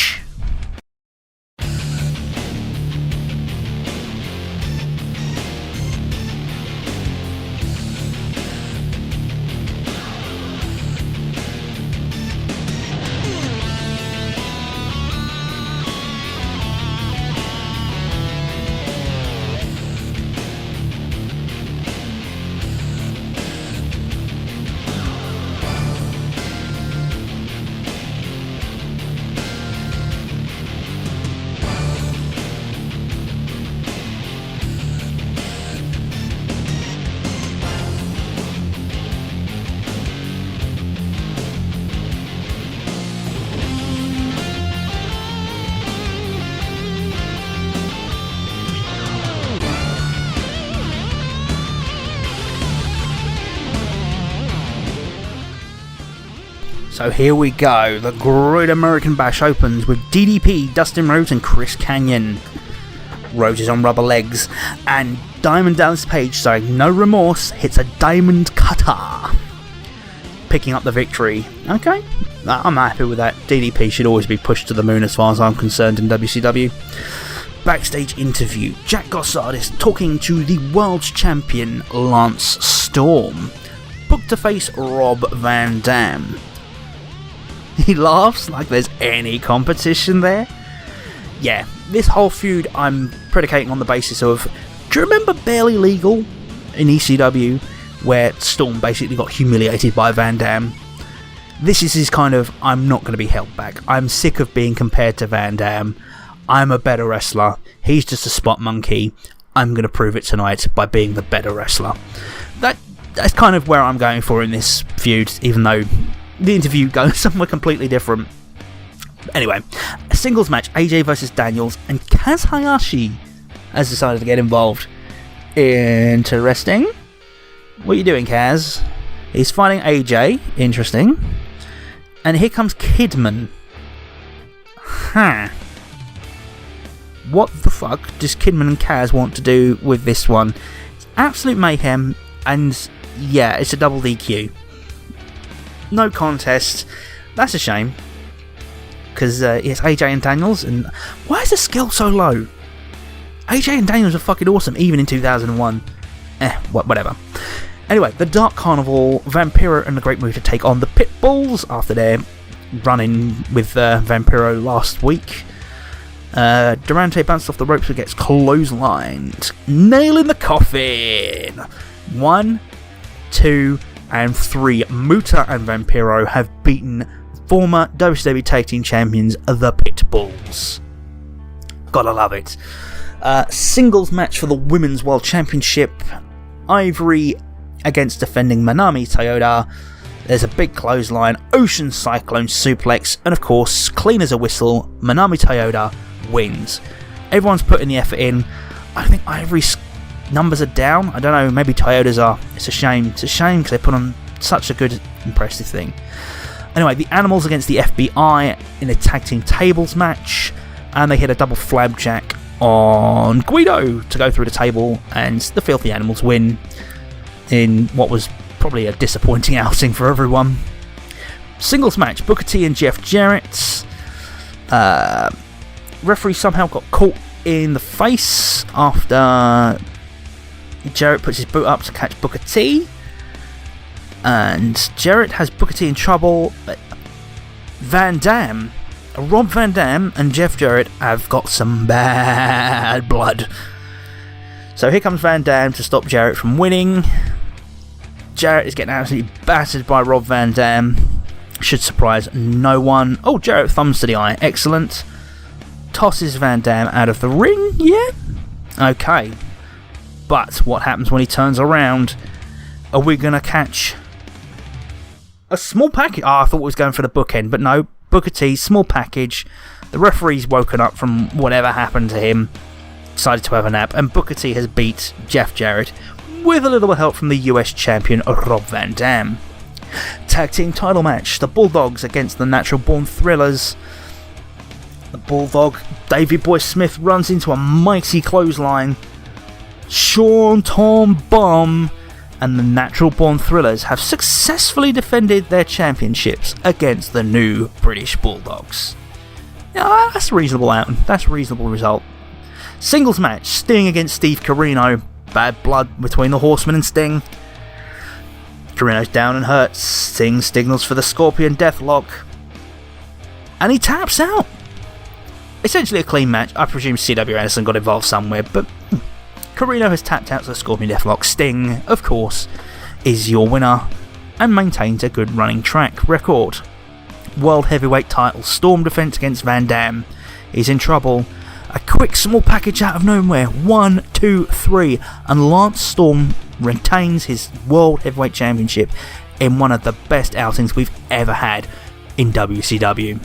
So here we go, the Great American Bash opens with DDP, Dustin Rhodes and Chris Kanyon. Rhodes is on rubber legs, and Diamond Dallas Page, showing no remorse, hits a diamond cutter, picking up the victory. Okay, I'm happy with that. DDP should always be pushed to the moon as far as I'm concerned in WCW. Backstage interview, Jack Gossard is talking to the world champion Lance Storm. Booked to face Rob Van Dam. He laughs like there's any competition there. Yeah, this whole feud I'm predicating on the basis of, do you remember Barely Legal in ECW, where Storm basically got humiliated by Van Dam? This is his kind of, I'm not going to be held back. I'm sick of being compared to Van Dam. I'm a better wrestler. He's just a spot monkey. I'm going to prove it tonight by being the better wrestler. That's kind of where I'm going for in this feud, even though the interview goes somewhere completely different. Anyway, a singles match, AJ versus Daniels, and Kaz Hayashi has decided to get involved. Interesting. What are you doing, Kaz? He's fighting AJ. Interesting. And here comes Kidman. What the fuck does Kidman and Kaz want to do with this one? It's absolute mayhem, and yeah, it's a double DQ. No contest. That's a shame. Because it's AJ and Daniels, and why is the skill so low? AJ and Daniels are fucking awesome, even in 2001. Whatever. Anyway, the Dark Carnival, Vampiro and the Great Muta take on the Pitbulls after their run-in with Vampiro last week. Durante bounced off the ropes and gets clotheslined. Nail in the coffin! 1, 2, and 3. Muta and Vampiro have beaten former WCW Tag Team Champions, the Pitbulls. Gotta love it. Singles match for the Women's World Championship. Ivory against defending Manami Toyota. There's a big clothesline, Ocean Cyclone suplex, and of course, clean as a whistle, Manami Toyota wins. Everyone's putting the effort in. I think Ivory's numbers are down. I don't know, maybe Toyota's are. It's a shame. It's a shame because they put on such a good, impressive thing. Anyway, the Animals against the FBI in a tag team tables match, and they hit a double flapjack on Guido to go through the table, and the Filthy Animals win in what was probably a disappointing outing for everyone. Singles match, Booker T and Jeff Jarrett. Referee somehow got caught in the face after Jarrett puts his boot up to catch Booker T, and Jarrett has Booker T in trouble. Van Dam, Rob Van Dam and Jeff Jarrett have got some bad blood. So here comes Van Dam to stop Jarrett from winning. Jarrett is getting absolutely battered by Rob Van Dam. Should surprise no one. Oh, Jarrett thumbs to the eye. Excellent. Tosses Van Dam out of the ring. Yeah. Okay. But what happens when he turns around? Are we going to catch a small package? I thought we was going for the bookend, but no. Booker T, small package. The referee's woken up from whatever happened to him. Decided to have a nap. And Booker T has beat Jeff Jarrett with a little help from the US champion Rob Van Dam. Tag team title match. The Bulldogs against the Natural Born Thrillers. The Bulldog, Davey Boy Smith, runs into a mighty clothesline. Sean Tom Bomb and the Natural Born Thrillers have successfully defended their championships against the new British Bulldogs. Yeah, that's a reasonable outing. That's a reasonable result. Singles match, Sting against Steve Corino. Bad blood between the Horsemen and Sting. Corino's down and hurt. Sting signals for the Scorpion Deathlock. And he taps out. Essentially a clean match. I presume C.W. Anderson got involved somewhere, but Corino has tapped out to the Scorpion Deathlock. Sting, of course, is your winner and maintains a good running track record. World Heavyweight title, Storm defense against Van Dam. He's in trouble. A quick small package out of nowhere. 1, 2, 3. And Lance Storm retains his World Heavyweight Championship in one of the best outings we've ever had in WCW.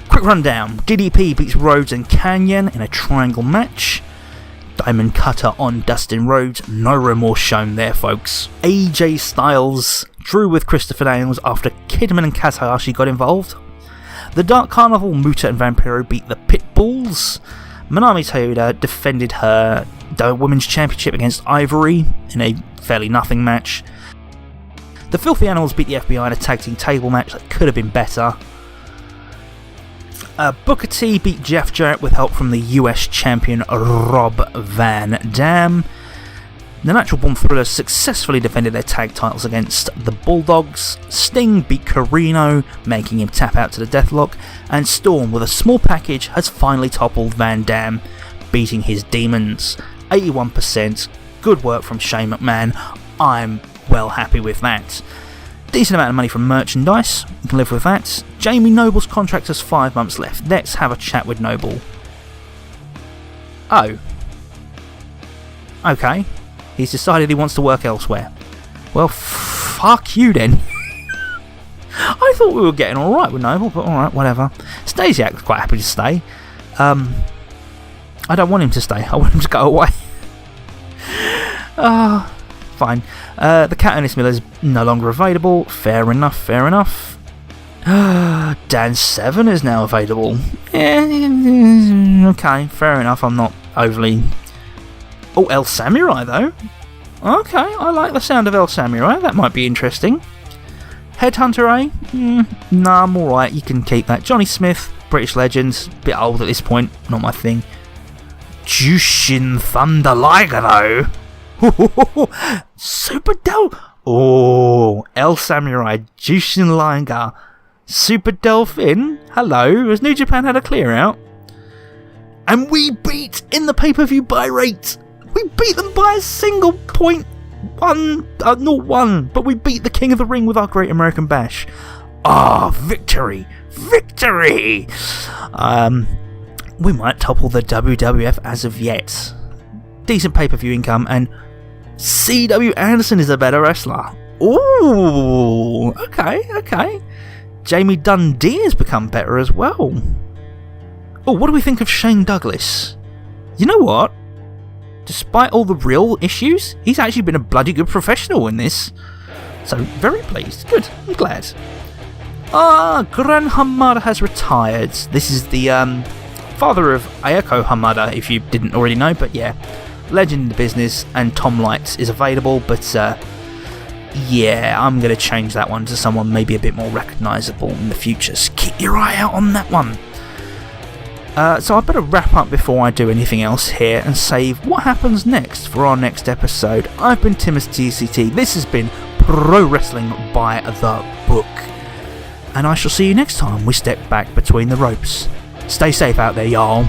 Quick rundown. DDP beats Rhodes and Canyon in a triangle match. Diamond Cutter on Dustin Rhodes. No remorse shown there, folks. AJ Styles drew with Christopher Daniels after Kidman and Kaz Hayashi got involved. The Dark Carnival, Muta and Vampiro beat the Pitbulls. Manami Toyota defended her Women's Championship against Ivory in a fairly nothing match. The Filthy Animals beat the FBI in a tag team table match that could have been better. Booker T beat Jeff Jarrett with help from the US champion Rob Van Dam. The Natural Born Thrillers successfully defended their tag titles against the Bulldogs. Sting beat Corino, making him tap out to the Deathlock. And Storm, with a small package, has finally toppled Van Dam, beating his demons. 81%. Good work from Shane McMahon. I'm well happy with that. Decent amount of money from merchandise. You can live with that. Jamie Noble's contract has 5 months left. Let's have a chat with Noble. Oh. Okay. He's decided he wants to work elsewhere. Well, fuck you then. I thought we were getting alright with Noble, but alright, whatever. Stasiak's quite happy to stay. I don't want him to stay. I want him to go away. Fine. The Cat Ernest Miller is no longer available. Fair enough, fair enough. Dan Severn is now available. Okay, fair enough. I'm not overly... Oh, El Samurai, though. Okay, I like the sound of El Samurai. That might be interesting. Headhunter, eh? Nah, I'm alright. You can keep that. Johnny Smith, British legend. Bit old at this point. Not my thing. Jushin Thunder Liger, though. Super dope. Oh, El Samurai, Jushin Liger. Super Delphin. Hello. Has New Japan had a clear out? And we beat in the pay-per-view buy rate. We beat them by a single point. Not one, but we beat the King of the Ring with our Great American Bash. Victory! Victory! We might topple the WWF as of yet. Decent pay-per-view income, and C.W. Anderson is a better wrestler. Ooh, okay. Jamie Dundee has become better as well. Oh, what do we think of Shane Douglas? You know what? Despite all the real issues, he's actually been a bloody good professional in this. So, very pleased. Good, I'm glad. Gran Hamada has retired. This is the father of Ayako Hamada, if you didn't already know, but yeah. Legend in the business, and Tom Lights is available, but yeah, I'm going to change that one to someone maybe a bit more recognisable in the future. So keep your eye out on that one. So I better wrap up before I do anything else here and save what happens next for our next episode. I've been Timus TCT. This has been Pro Wrestling by the Book. And I shall see you next time we step back between the ropes. Stay safe out there, y'all.